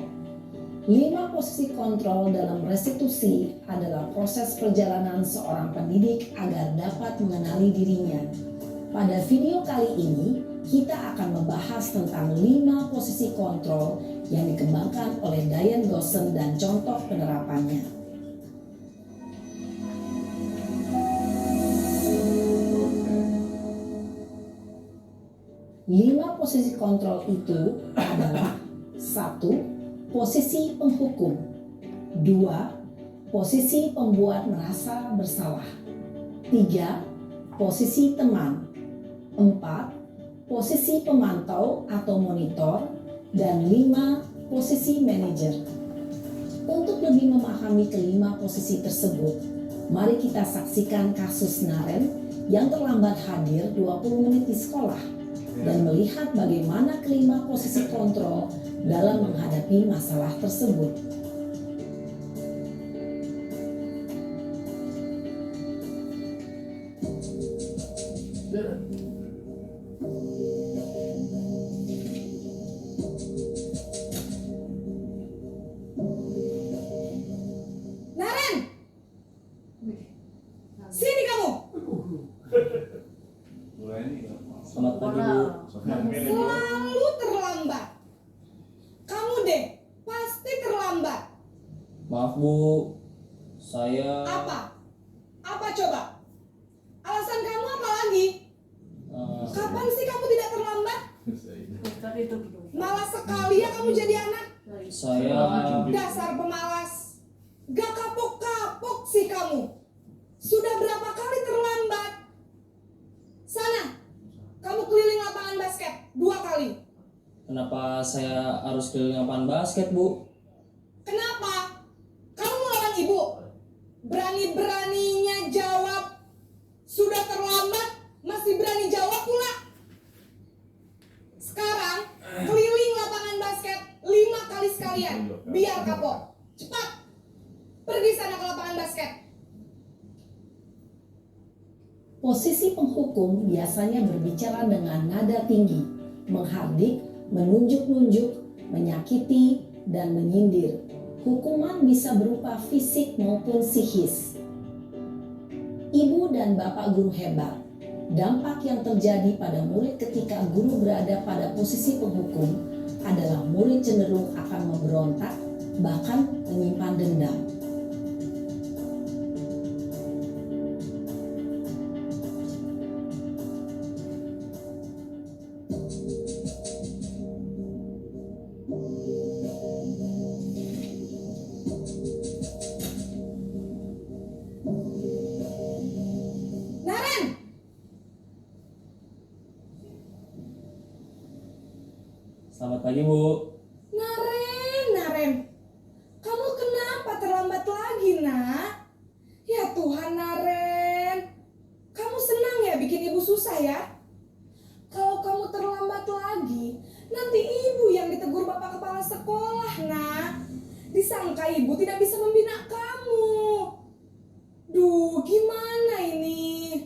5 posisi kontrol dalam restitusi adalah proses perjalanan seorang pendidik agar dapat mengenali dirinya. Pada video kali ini, kita akan membahas tentang 5 posisi kontrol yang dikembangkan oleh Diane Gosson dan contoh penerapannya. 5 posisi kontrol itu adalah 1. Posisi penghukum. 2. Posisi pembuat merasa bersalah. 3. Posisi teman. 4. Posisi pemantau atau monitor. Dan 5. Posisi manajer. Untuk lebih memahami kelima posisi tersebut, mari kita saksikan kasus Naren yang terlambat hadir 20 menit di sekolah dan melihat bagaimana kelima posisi kontrol dalam menghadapi masalah tersebut. Naren, sini kamu. Mulai ini. Selamat pagi Bu. Selalu terlambat. Kamu deh, pasti terlambat. Maaf Bu, saya Apa? Apa coba? Alasan kamu apa lagi? Kapan sih kamu tidak terlambat? Malas sekali ya kamu jadi anak. saya Dasar pemalas. Gak kapok-kapok sih kamu. Sudah berapa kali terlambat? Sana, kamu keliling lapangan basket 2 kali. Kenapa saya harus keliling lapangan basket Bu? Kenapa? Kamu melawan ibu? Berani-beraninya jawab. Sudah terlambat, masih berani jawab pula. Sekarang, keliling lapangan basket 5 kali sekalian. Biar kapok. Cepat. Pergi sana ke lapangan basket. Posisi penghukum biasanya berbicara dengan nada tinggi, menghardik, menunjuk-nunjuk, menyakiti, dan menyindir. Hukuman bisa berupa fisik maupun psikis. Ibu dan Bapak guru hebat, dampak yang terjadi pada murid ketika guru berada pada posisi penghukum adalah murid cenderung akan memberontak, bahkan menyimpan dendam. Naren, Selamat pagi, Bu. Naren, kamu kenapa terlambat lagi, nak? Ya Tuhan, Naren, kamu senang ya bikin ibu susah ya? Kalau kamu terlambat lagi, nanti ibu yang ditegur bapak kepala sekolah, nak. Disangka ibu tidak bisa membina kamu. Duh, gimana ini?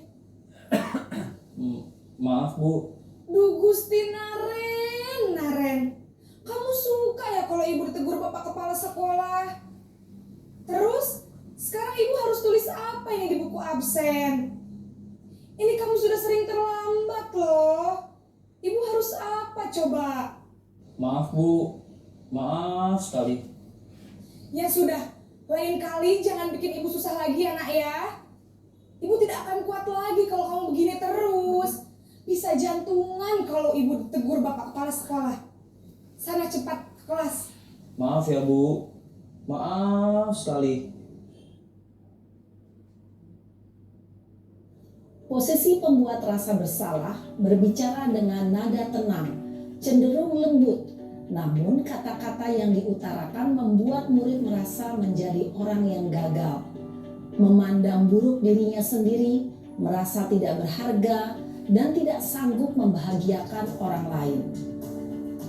Maaf, Bu. Duh, Gusti Naren, kamu suka ya kalau ibu ditegur bapak kepala sekolah? Terus, sekarang ibu harus tulis apa ini di buku absen? Ini kamu sudah sering terlambat loh. Ibu harus apa coba? Maaf, Bu. Maaf sekali. Ya sudah, lain kali jangan bikin ibu susah lagi ya nak ya. Ibu tidak akan kuat lagi kalau kamu begini terus. Bisa jantungan kalau ibu ditegur bapak kepala sekolah. Sana cepat ke kelas. Maaf ya, Bu. Maaf sekali. Posisi pembuat rasa bersalah berbicara dengan nada tenang, cenderung lembut. Namun kata-kata yang diutarakan membuat murid merasa menjadi orang yang gagal, memandang buruk dirinya sendiri, merasa tidak berharga, dan tidak sanggup membahagiakan orang lain.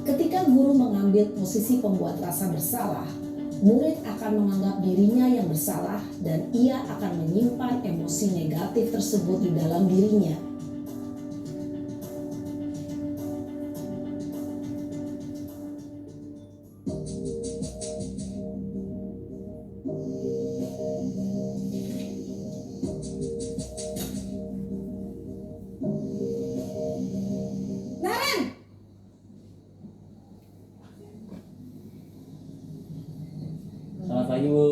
Ketika guru mengambil posisi pembuat rasa bersalah, murid akan menganggap dirinya yang bersalah dan ia akan menyimpan emosi negatif tersebut di dalam dirinya. Naren, Selamat pagi, Bu.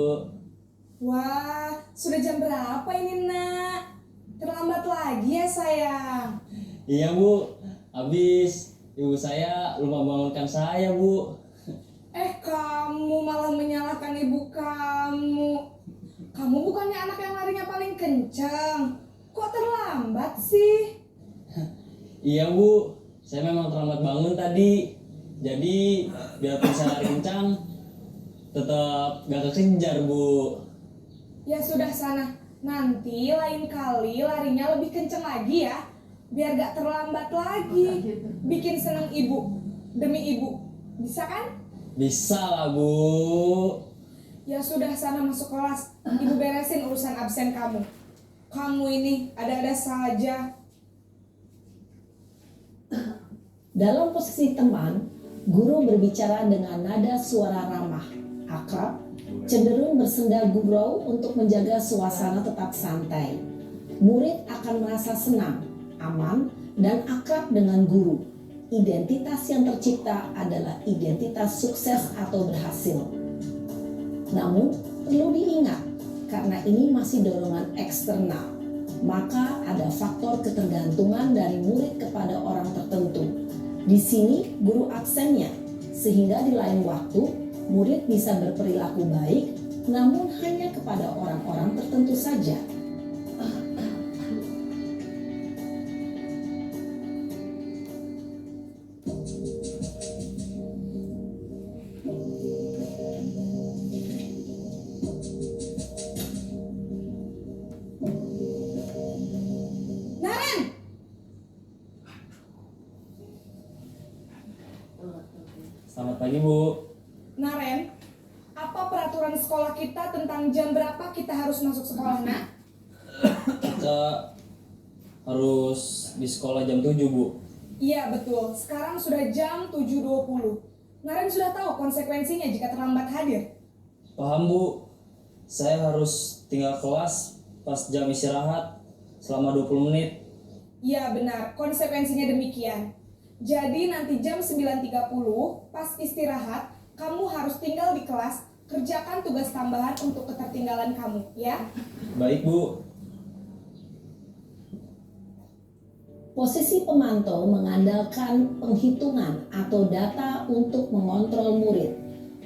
wah sudah jam berapa ini nak? Terlambat lagi ya sayang. Iya, Bu. Habis ibu saya lupa bangunkan saya, Bu. Kamu malah menyalahkan ibu kamu. Kamu bukannya anak yang larinya paling kencang. Kok terlambat sih? Iya, Bu. Saya memang terlambat bangun tadi. Jadi, biarpun saya lari kencang, tetap gak kekejar, Bu. Ya sudah sana. Nanti lain kali larinya lebih kencang lagi ya. Biar gak terlambat lagi. Bikin senang ibu. Demi ibu. Bisa kan? Bisa lah, Bu. Ya sudah sana masuk kelas. Ibu beresin urusan absen kamu. Kamu ini ada-ada saja. Dalam posisi teman, guru berbicara dengan nada suara ramah, akrab, cenderung bersenda gurau untuk menjaga suasana tetap santai. Murid akan merasa senang, aman, dan akrab dengan guru. Identitas yang tercipta adalah identitas sukses atau berhasil. Namun, perlu diingat, karena ini masih dorongan eksternal, maka ada faktor ketergantungan dari murid kepada orang tertentu. Di sini guru absennya, sehingga di lain waktu murid bisa berperilaku baik, namun hanya kepada orang-orang tertentu saja. Naren, Selamat pagi, Bu. Naren, apa peraturan sekolah kita tentang jam berapa kita harus masuk sekolah, nak? Kita harus di sekolah jam 7, Bu. Iya betul, sekarang sudah jam 7.20. Naren sudah tahu konsekuensinya jika terlambat hadir. Paham, Bu. Saya harus tinggal kelas pas jam istirahat selama 20 menit. Iya benar, konsekuensinya demikian. Jadi nanti jam 9.30 pas istirahat, kamu harus tinggal di kelas, kerjakan tugas tambahan untuk ketertinggalan kamu, ya. Baik, Bu. Posisi pemantau mengandalkan penghitungan atau data untuk mengontrol murid.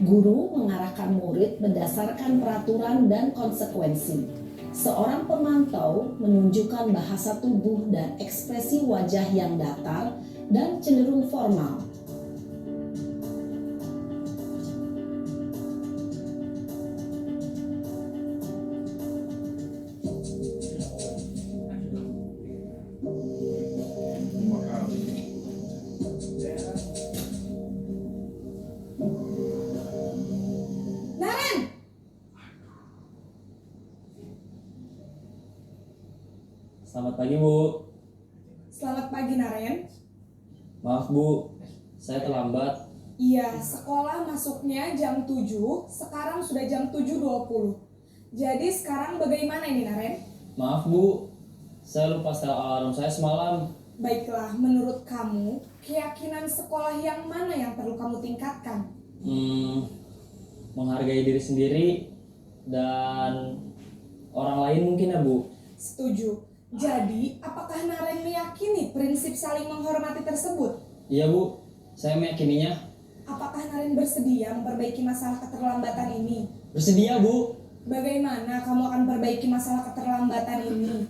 Guru mengarahkan murid berdasarkan peraturan dan konsekuensi. Seorang pemantau menunjukkan bahasa tubuh dan ekspresi wajah yang datar dan cenderung formal. Naren, Selamat pagi, Bu. selamat pagi Naren. Maaf, Bu. Saya terlambat. Iya, sekolah masuknya jam 7, sekarang sudah jam 7.20. Jadi sekarang bagaimana ini Naren? Maaf, Bu. Saya lupa setel alarm saya semalam. Baiklah, menurut kamu, keyakinan sekolah yang mana yang perlu kamu tingkatkan? Menghargai diri sendiri dan orang lain mungkin ya, Bu. Setuju. Jadi, apakah Naren meyakini prinsip saling menghormati tersebut? Iya, Bu. Saya meyakininya. Apakah Naren bersedia memperbaiki masalah keterlambatan ini? Bersedia, Bu. Bagaimana kamu akan perbaiki masalah keterlambatan ini?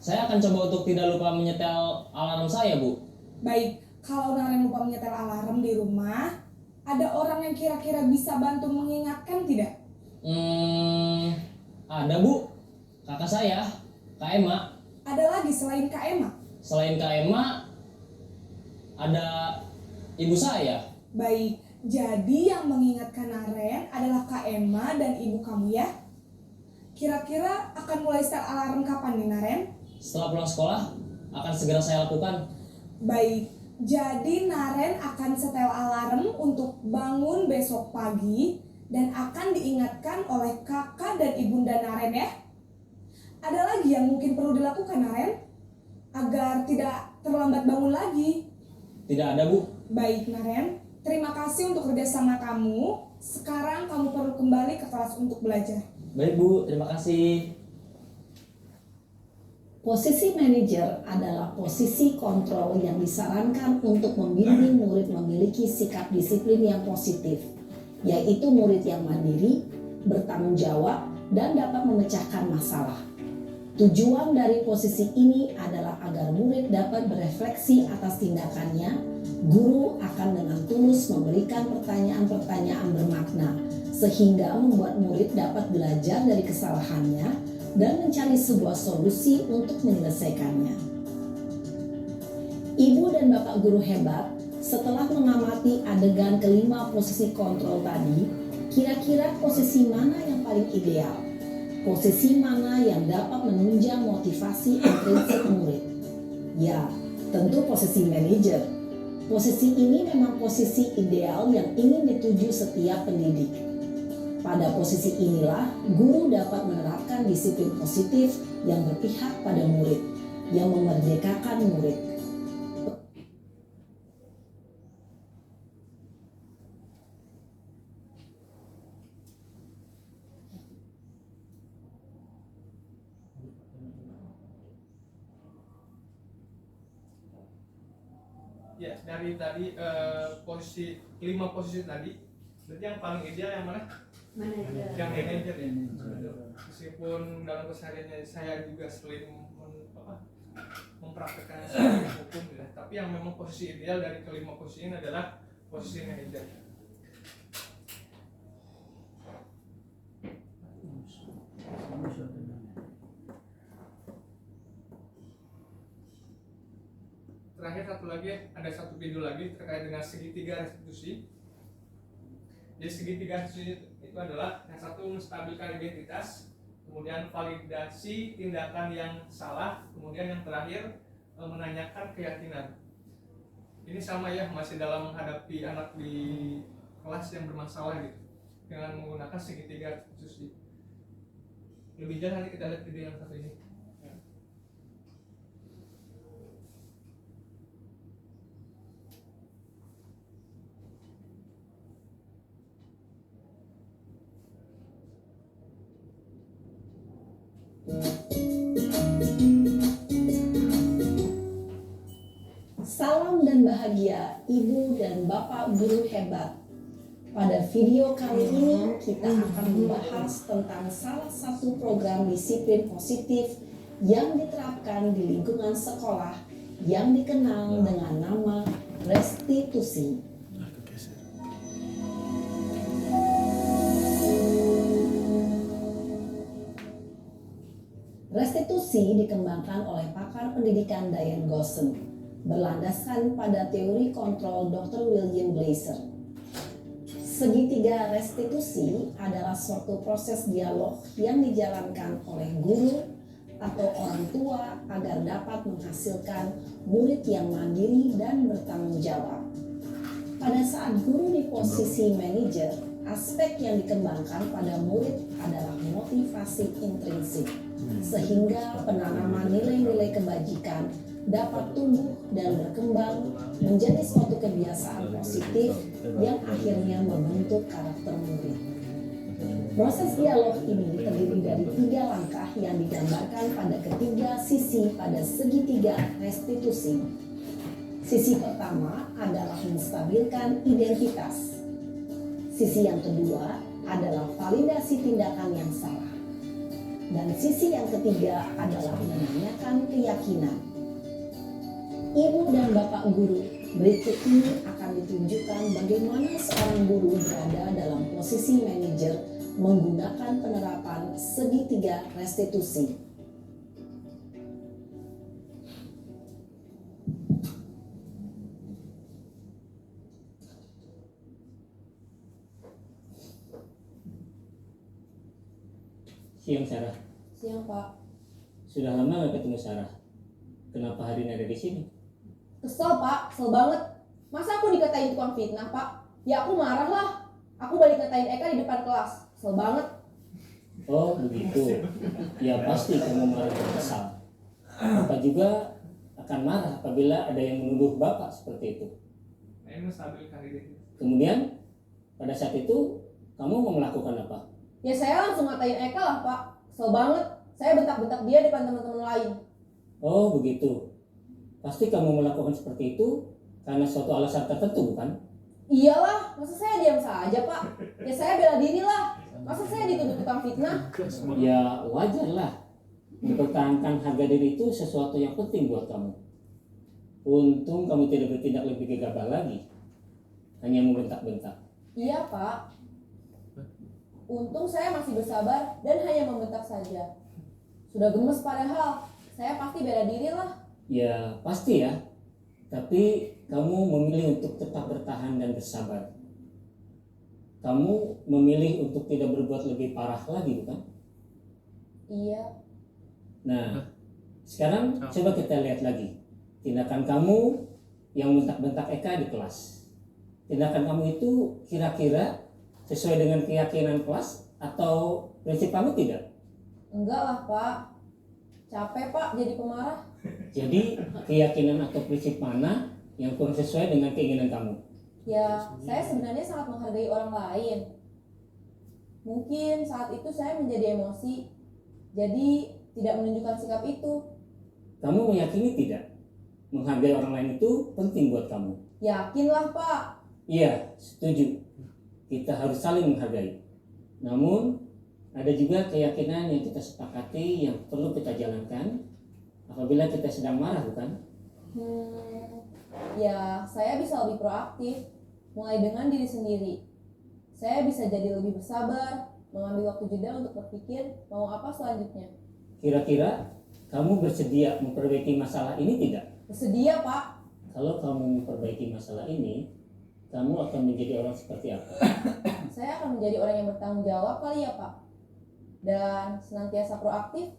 Saya akan coba untuk tidak lupa menyetel alarm saya, Bu. Baik, kalau Naren lupa menyetel alarm di rumah, ada orang yang kira-kira bisa bantu mengingatkan tidak? Ada, Bu. Kakak saya, Kak Emma. Ada lagi selain Kak Emma? Selain Kak Emma, ada ibu saya. Baik, jadi yang mengingatkan Naren adalah Kak Emma dan ibu kamu ya? Kira-kira akan mulai start alarm kapan nih Naren? Setelah pulang sekolah, akan segera saya lakukan. Baik, jadi Naren akan setel alarm untuk bangun besok pagi dan akan diingatkan oleh kakak dan ibunda Naren ya. Ada lagi yang mungkin perlu dilakukan Naren agar tidak terlambat bangun lagi? Tidak ada, Bu. Baik Naren, terima kasih untuk kerjasama kamu. Sekarang kamu perlu kembali ke kelas untuk belajar. Baik, Bu. Terima kasih. Posisi manajer adalah posisi kontrol yang disarankan untuk membimbing murid memiliki sikap disiplin yang positif, yaitu murid yang mandiri, bertanggung jawab, dan dapat memecahkan masalah. Tujuan dari posisi ini adalah agar murid dapat berefleksi atas tindakannya. Guru akan dengan tulus memberikan pertanyaan-pertanyaan bermakna, sehingga membuat murid dapat belajar dari kesalahannya dan mencari sebuah solusi untuk menyelesaikannya. Ibu dan bapak guru hebat, setelah mengamati adegan kelima posisi kontrol tadi, kira-kira posisi mana yang paling ideal? Posisi mana yang dapat menunjang motivasi intrinsik murid? Ya, tentu posisi manajer. Posisi ini memang posisi ideal yang ingin dituju setiap pendidik. Pada posisi inilah, guru dapat menerapkan disiplin positif yang berpihak pada murid, yang memerdekakan murid. Ya, dari tadi posisi 5 posisi tadi, berarti yang paling ideal yang mana? Manajer. Yang manajer ya. Meskipun dalam kesehariannya saya juga sering mempraktekkan hukum ya, tapi yang memang posisi ideal dari kelima posisi ini adalah posisi manajer. Terakhir satu lagi, ada satu video lagi terkait dengan segitiga restitusi. Jadi segitiga restitusi itu adalah yang satu menstabilkan identitas, kemudian validasi tindakan yang salah, kemudian yang terakhir menanyakan keyakinan. Ini sama ya, masih dalam menghadapi anak di kelas yang bermasalah gitu, dengan menggunakan segitiga restitusi. Lebih jauh nanti kita lihat video yang satu ini. Salam dan bahagia Ibu dan Bapak guru hebat. Pada video kali ini kita akan membahas tentang salah satu program disiplin positif yang diterapkan di lingkungan sekolah yang dikenal dengan nama restitusi. Restitusi dikembangkan oleh pakar pendidikan Diane Gosson, berlandaskan pada teori kontrol Dr. William Glasser. Segitiga restitusi adalah suatu proses dialog yang dijalankan oleh guru atau orang tua agar dapat menghasilkan murid yang mandiri dan bertanggung jawab. Pada saat guru di posisi manajer, aspek yang dikembangkan pada murid adalah motivasi intrinsik, sehingga penanaman nilai-nilai kebajikan dapat tumbuh dan berkembang menjadi suatu kebiasaan positif yang akhirnya membentuk karakter murid. Proses dialog ini terdiri dari 3 langkah yang digambarkan pada ketiga sisi pada segitiga restitusi. Sisi pertama adalah menstabilkan identitas. Sisi yang kedua adalah validasi tindakan yang salah. Dan sisi yang ketiga adalah menanyakan keyakinan. Ibu dan Bapak guru, berikut ini akan ditunjukkan bagaimana seorang guru berada dalam posisi manajer menggunakan penerapan segitiga restitusi. Siang Sarah. Siang Pak. Sudah lama gak ketemu Sarah. Kenapa hari ini ada di sini? Kesel Pak, kesel banget. Masa aku dikatain tukang fitnah Pak? Ya aku marah lah. Aku balik katain Eka di depan kelas. Kesel banget. Oh begitu. Ya pasti kamu marah dan kesal. Bapak juga akan marah apabila ada yang menuduh Bapak seperti itu. Kemudian pada saat itu kamu mau melakukan apa? Ya saya langsung ngatain Eka lah Pak. Kesel banget. Saya bentak-bentak dia depan teman-teman lain. Oh begitu. Pasti kamu melakukan seperti itu karena suatu alasan tertentu bukan? Iyalah, masa saya diam saja Pak? Ya saya bela diri lah. Masa saya dituduh tukang fitnah? Ya wajar lah. Mempertahankan harga diri itu sesuatu yang penting buat kamu. Untung kamu tidak bertindak lebih gegabah lagi. Hanya membentak-bentak. Iya Pak. Untung saya masih bersabar dan hanya membentak saja. Sudah gemes padahal. Saya pasti bela diri lah. Ya pasti ya. Tapi kamu memilih untuk tetap bertahan dan bersabar. Kamu memilih untuk tidak berbuat lebih parah lagi bukan? Iya. Nah, sekarang coba kita lihat lagi tindakan kamu yang bentak-bentak Eka di kelas. Tindakan kamu itu kira-kira sesuai dengan keyakinan kelas atau prinsip kamu tidak? Enggak lah Pak. Capek Pak jadi pemarah. Jadi keyakinan atau prinsip mana yang kurang sesuai dengan keinginan kamu? Ya, saya sebenarnya sangat menghargai orang lain. Mungkin saat itu saya menjadi emosi. Jadi tidak menunjukkan sikap itu. Kamu meyakini tidak? Menghargai orang lain itu penting buat kamu. Yakinlah Pak. Iya, setuju. Kita harus saling menghargai. Namun, ada juga keyakinan yang kita sepakati yang perlu kita jalankan apabila kita sedang marah, bukan? Ya, saya bisa lebih proaktif. Mulai dengan diri sendiri. Saya bisa jadi lebih bersabar, mengambil waktu jeda untuk berpikir mau apa selanjutnya. Kira-kira kamu bersedia memperbaiki masalah ini tidak? Bersedia Pak. Kalau kamu memperbaiki masalah ini, kamu akan menjadi orang seperti apa? Saya akan menjadi orang yang bertanggung jawab kali ya Pak. Dan senantiasa proaktif.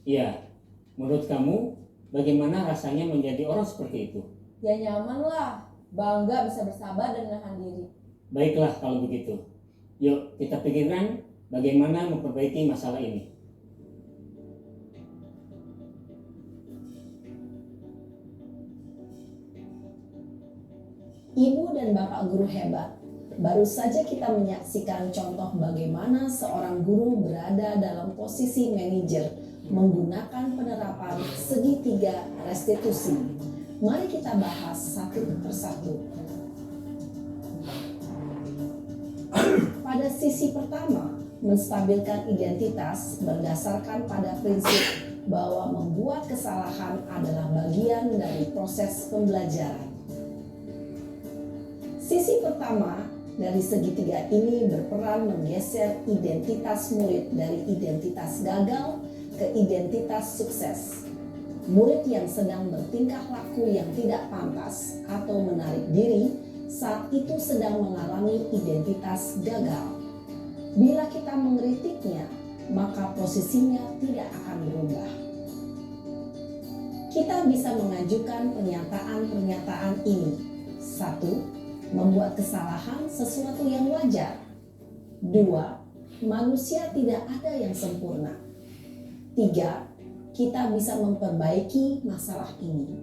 Iya, menurut kamu bagaimana rasanya menjadi orang seperti itu? Ya nyaman lah, bangga bisa bersabar dan menahan diri. Baiklah kalau begitu. Yuk kita pikirkan bagaimana memperbaiki masalah ini. Ibu dan Bapak guru hebat, baru saja kita menyaksikan contoh bagaimana seorang guru berada dalam posisi manajer menggunakan penerapan segitiga restitusi. Mari kita bahas satu persatu. Pada sisi pertama, menstabilkan identitas berdasarkan pada prinsip bahwa membuat kesalahan adalah bagian dari proses pembelajaran. Sisi pertama dari segitiga ini berperan menggeser identitas murid dari identitas gagal ke identitas sukses. Murid yang sedang bertingkah laku yang tidak pantas atau menarik diri saat itu sedang mengalami identitas gagal. Bila kita mengkritiknya, maka posisinya tidak akan berubah. Kita bisa mengajukan pernyataan-pernyataan ini. 1. Membuat kesalahan sesuatu yang wajar. 2. Manusia tidak ada yang sempurna. 3. Kita bisa memperbaiki masalah ini.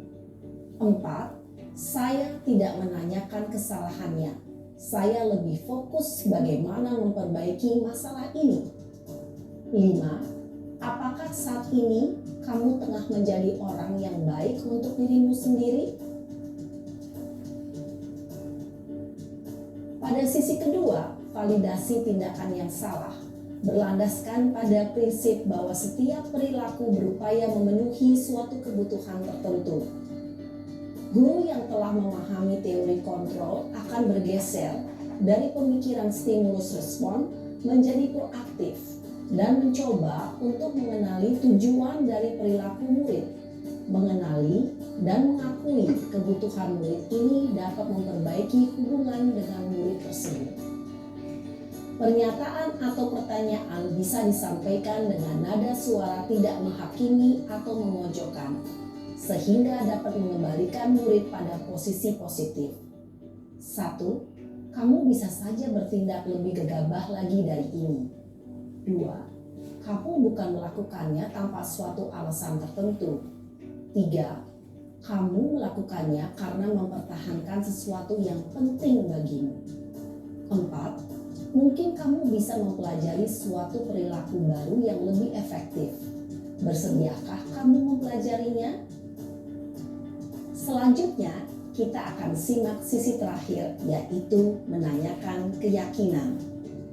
4. Saya tidak menanyakan kesalahannya. Saya lebih fokus bagaimana memperbaiki masalah ini. 5. Apakah saat ini kamu tengah menjadi orang yang baik untuk dirimu sendiri? Pada sisi kedua, validasi tindakan yang salah berlandaskan pada prinsip bahwa setiap perilaku berupaya memenuhi suatu kebutuhan tertentu. Guru yang telah memahami teori kontrol akan bergeser dari pemikiran stimulus respon menjadi proaktif dan mencoba untuk mengenali tujuan dari perilaku murid. Mengenali dan mengakui kebutuhan murid ini dapat memperbaiki hubungan dengan murid tersebut. Pernyataan atau pertanyaan bisa disampaikan dengan nada suara tidak menghakimi atau memojokkan, sehingga dapat mengembalikan murid pada posisi positif. 1. Kamu bisa saja bertindak lebih gegabah lagi dari ini. 2. Kamu bukan melakukannya tanpa suatu alasan tertentu. 3. Kamu melakukannya karena mempertahankan sesuatu yang penting bagimu. 4. Mungkin kamu bisa mempelajari suatu perilaku baru yang lebih efektif. Bersediakah kamu mempelajarinya? Selanjutnya, kita akan simak sisi terakhir, yaitu menanyakan keyakinan.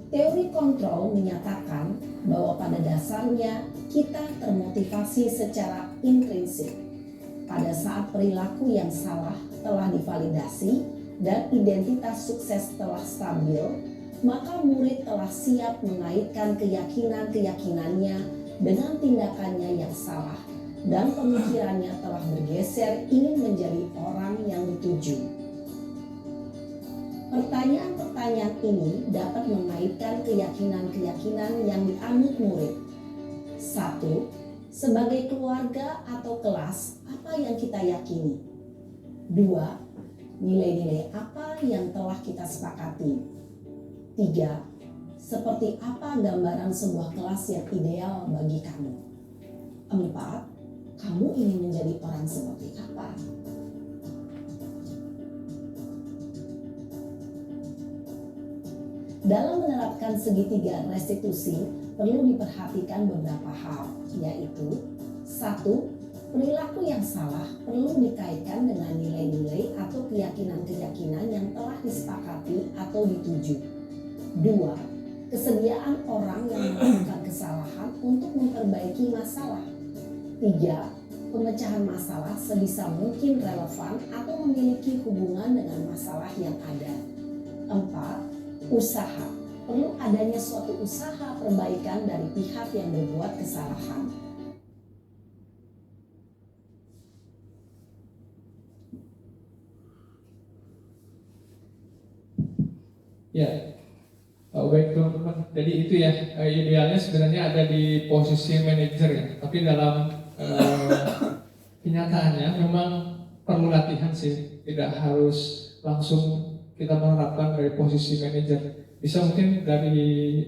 Teori kontrol menyatakan bahwa pada dasarnya kita termotivasi secara intrinsik. Pada saat perilaku yang salah telah divalidasi dan identitas sukses telah stabil, maka murid telah siap mengaitkan keyakinan-keyakinannya dengan tindakannya yang salah dan pemikirannya telah bergeser ingin menjadi orang yang dituju. Pertanyaan-pertanyaan ini dapat mengaitkan keyakinan-keyakinan yang dianut murid. 1. Sebagai keluarga atau kelas, apa yang kita yakini? 2. Nilai-nilai apa yang telah kita sepakati? 3. Seperti apa gambaran sebuah kelas yang ideal bagi kamu? 4. Kamu ingin menjadi orang seperti apa? Dalam menerapkan segitiga restitusi, perlu diperhatikan beberapa hal, yaitu 1. Perilaku yang salah perlu dikaitkan dengan nilai-nilai atau keyakinan-keyakinan yang telah disepakati atau dituju. 2. Kesediaan orang yang melakukan kesalahan untuk memperbaiki masalah. 3. Pemecahan masalah sebisa mungkin relevan atau memiliki hubungan dengan masalah yang ada. 4. Usaha. Perlu adanya suatu usaha perbaikan dari pihak yang berbuat kesalahan. Ya, baik teman-teman. Jadi itu ya, idealnya sebenarnya ada di posisi manajer ya. Tapi dalam kenyataannya memang perlu latihan sih. Tidak harus langsung kita menerapkan dari posisi manajer. Bisa mungkin dari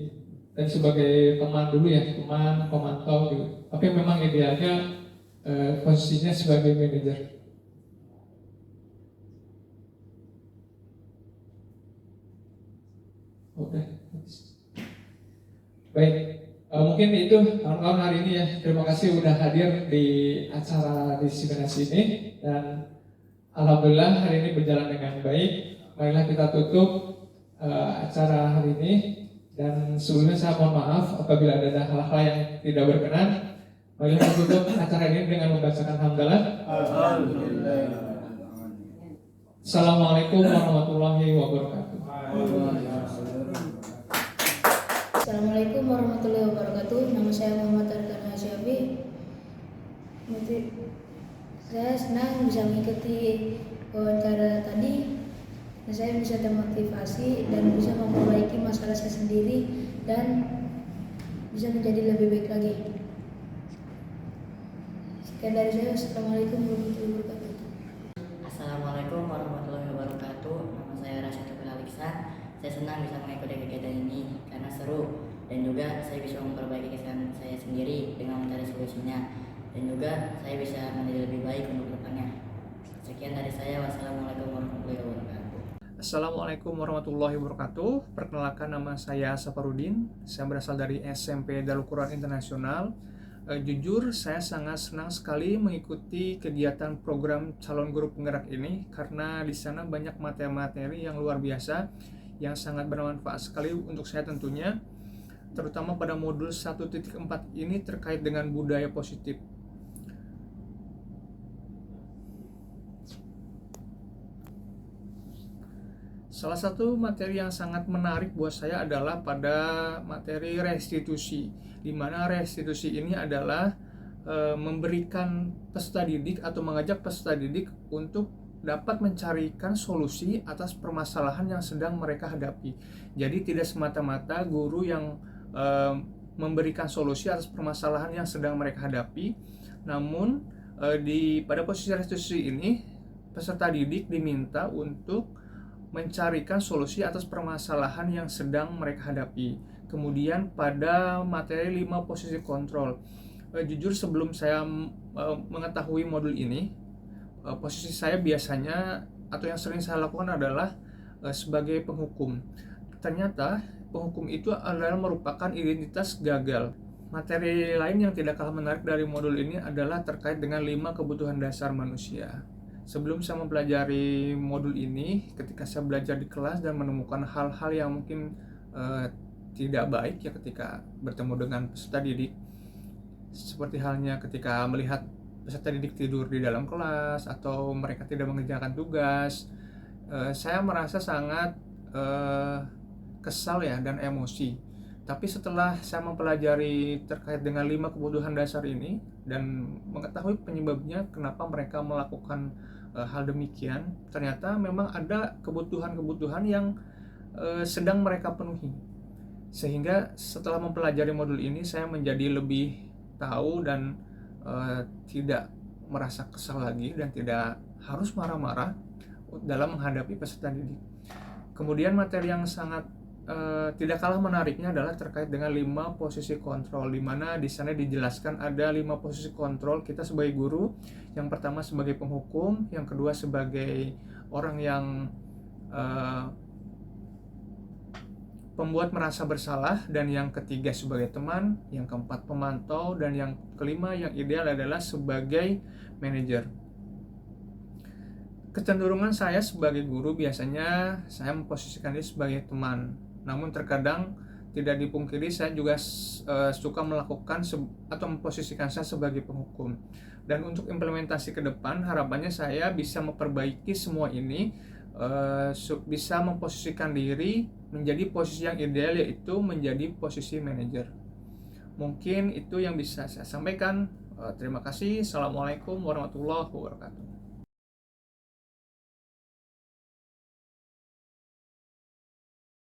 sebagai teman dulu ya, teman pemantau gitu. Tapi memang idealnya posisinya sebagai manajer. Oke. Baik, Mungkin itu kawan-kawan hari ini ya. Terima kasih udah hadir di acara diseminasi ini, dan alhamdulillah hari ini berjalan dengan baik. Marilah kita tutup acara hari ini, dan sebelumnya saya mohon maaf apabila ada hal-hal yang tidak berkenan. Marilah kita tutup acara ini dengan membacakan hamdalah. Assalamualaikum warahmatullahi wabarakatuh. Assalamualaikum warahmatullahi wabarakatuh. Nama saya Muhammad Arkan Hasyabi. Saya senang bisa mengikuti wawancara tadi. Dan saya bisa termotivasi dan bisa memperbaiki masalah saya sendiri dan bisa menjadi lebih baik lagi. Sekian dari saya. Assalamualaikum warahmatullahi wabarakatuh. Assalamualaikum warahmatullahi wabarakatuh. Nama saya Rasyid Aliksan. Saya senang bisa mengikuti kegiatan ini karena seru, dan juga saya bisa memperbaiki kesalahan saya sendiri dengan mencari solusinya, dan juga saya bisa menjadi lebih baik untuk depannya. Sekian dari saya. Wassalamualaikum warahmatullahi wabarakatuh. Assalamualaikum warahmatullahi wabarakatuh. Perkenalkan, nama saya Safarudin. Saya berasal dari SMP Darul Quran Internasional. Jujur saya sangat senang sekali mengikuti kegiatan program calon guru penggerak ini, karena di sana banyak materi-materi yang luar biasa yang sangat bermanfaat sekali untuk saya tentunya, terutama pada modul 1.4 ini terkait dengan budaya positif. Salah satu materi yang sangat menarik buat saya adalah pada materi restitusi, di mana restitusi ini adalah memberikan peserta didik atau mengajak peserta didik untuk dapat mencarikan solusi atas permasalahan yang sedang mereka hadapi. Jadi tidak semata-mata guru yang memberikan solusi atas permasalahan yang sedang mereka hadapi, namun pada posisi restitusi ini peserta didik diminta untuk mencarikan solusi atas permasalahan yang sedang mereka hadapi. Kemudian pada materi 5 posisi kontrol, jujur sebelum saya mengetahui modul ini, posisi saya biasanya atau yang sering saya lakukan adalah sebagai penghukum. Ternyata penghukum itu adalah merupakan identitas gagal. Materi lain yang tidak kalah menarik dari modul ini adalah terkait dengan 5 kebutuhan dasar manusia. Sebelum saya mempelajari modul ini, ketika saya belajar di kelas dan menemukan hal-hal yang mungkin tidak baik ya ketika bertemu dengan peserta didik, seperti halnya ketika melihat peserta didik tidur di dalam kelas atau mereka tidak mengerjakan tugas, saya merasa sangat kesal ya dan emosi. Tapi setelah saya mempelajari terkait dengan 5 kebutuhan dasar ini dan mengetahui penyebabnya kenapa mereka melakukan hal demikian, ternyata memang ada kebutuhan-kebutuhan yang sedang mereka penuhi. Sehingga setelah mempelajari modul ini saya menjadi lebih tahu dan tidak merasa kesal lagi dan tidak harus marah-marah dalam menghadapi peserta didik. Kemudian materi yang sangat tidak kalah menariknya adalah terkait dengan 5 posisi kontrol, di mana di sana dijelaskan ada 5 posisi kontrol kita sebagai guru. Yang pertama sebagai penghukum, yang kedua sebagai orang yang pembuat merasa bersalah, dan yang ketiga sebagai teman, yang keempat pemantau, dan yang kelima yang ideal adalah sebagai manajer. Kecenderungan saya sebagai guru biasanya saya memposisikan diri sebagai teman, namun terkadang tidak dipungkiri saya juga suka melakukan atau memposisikan saya sebagai penghukum. Dan untuk implementasi ke depan harapannya saya bisa memperbaiki semua ini, bisa memposisikan diri menjadi posisi yang ideal, yaitu menjadi posisi manajer. Mungkin itu yang bisa saya sampaikan. Terima kasih. Assalamualaikum warahmatullahi wabarakatuh.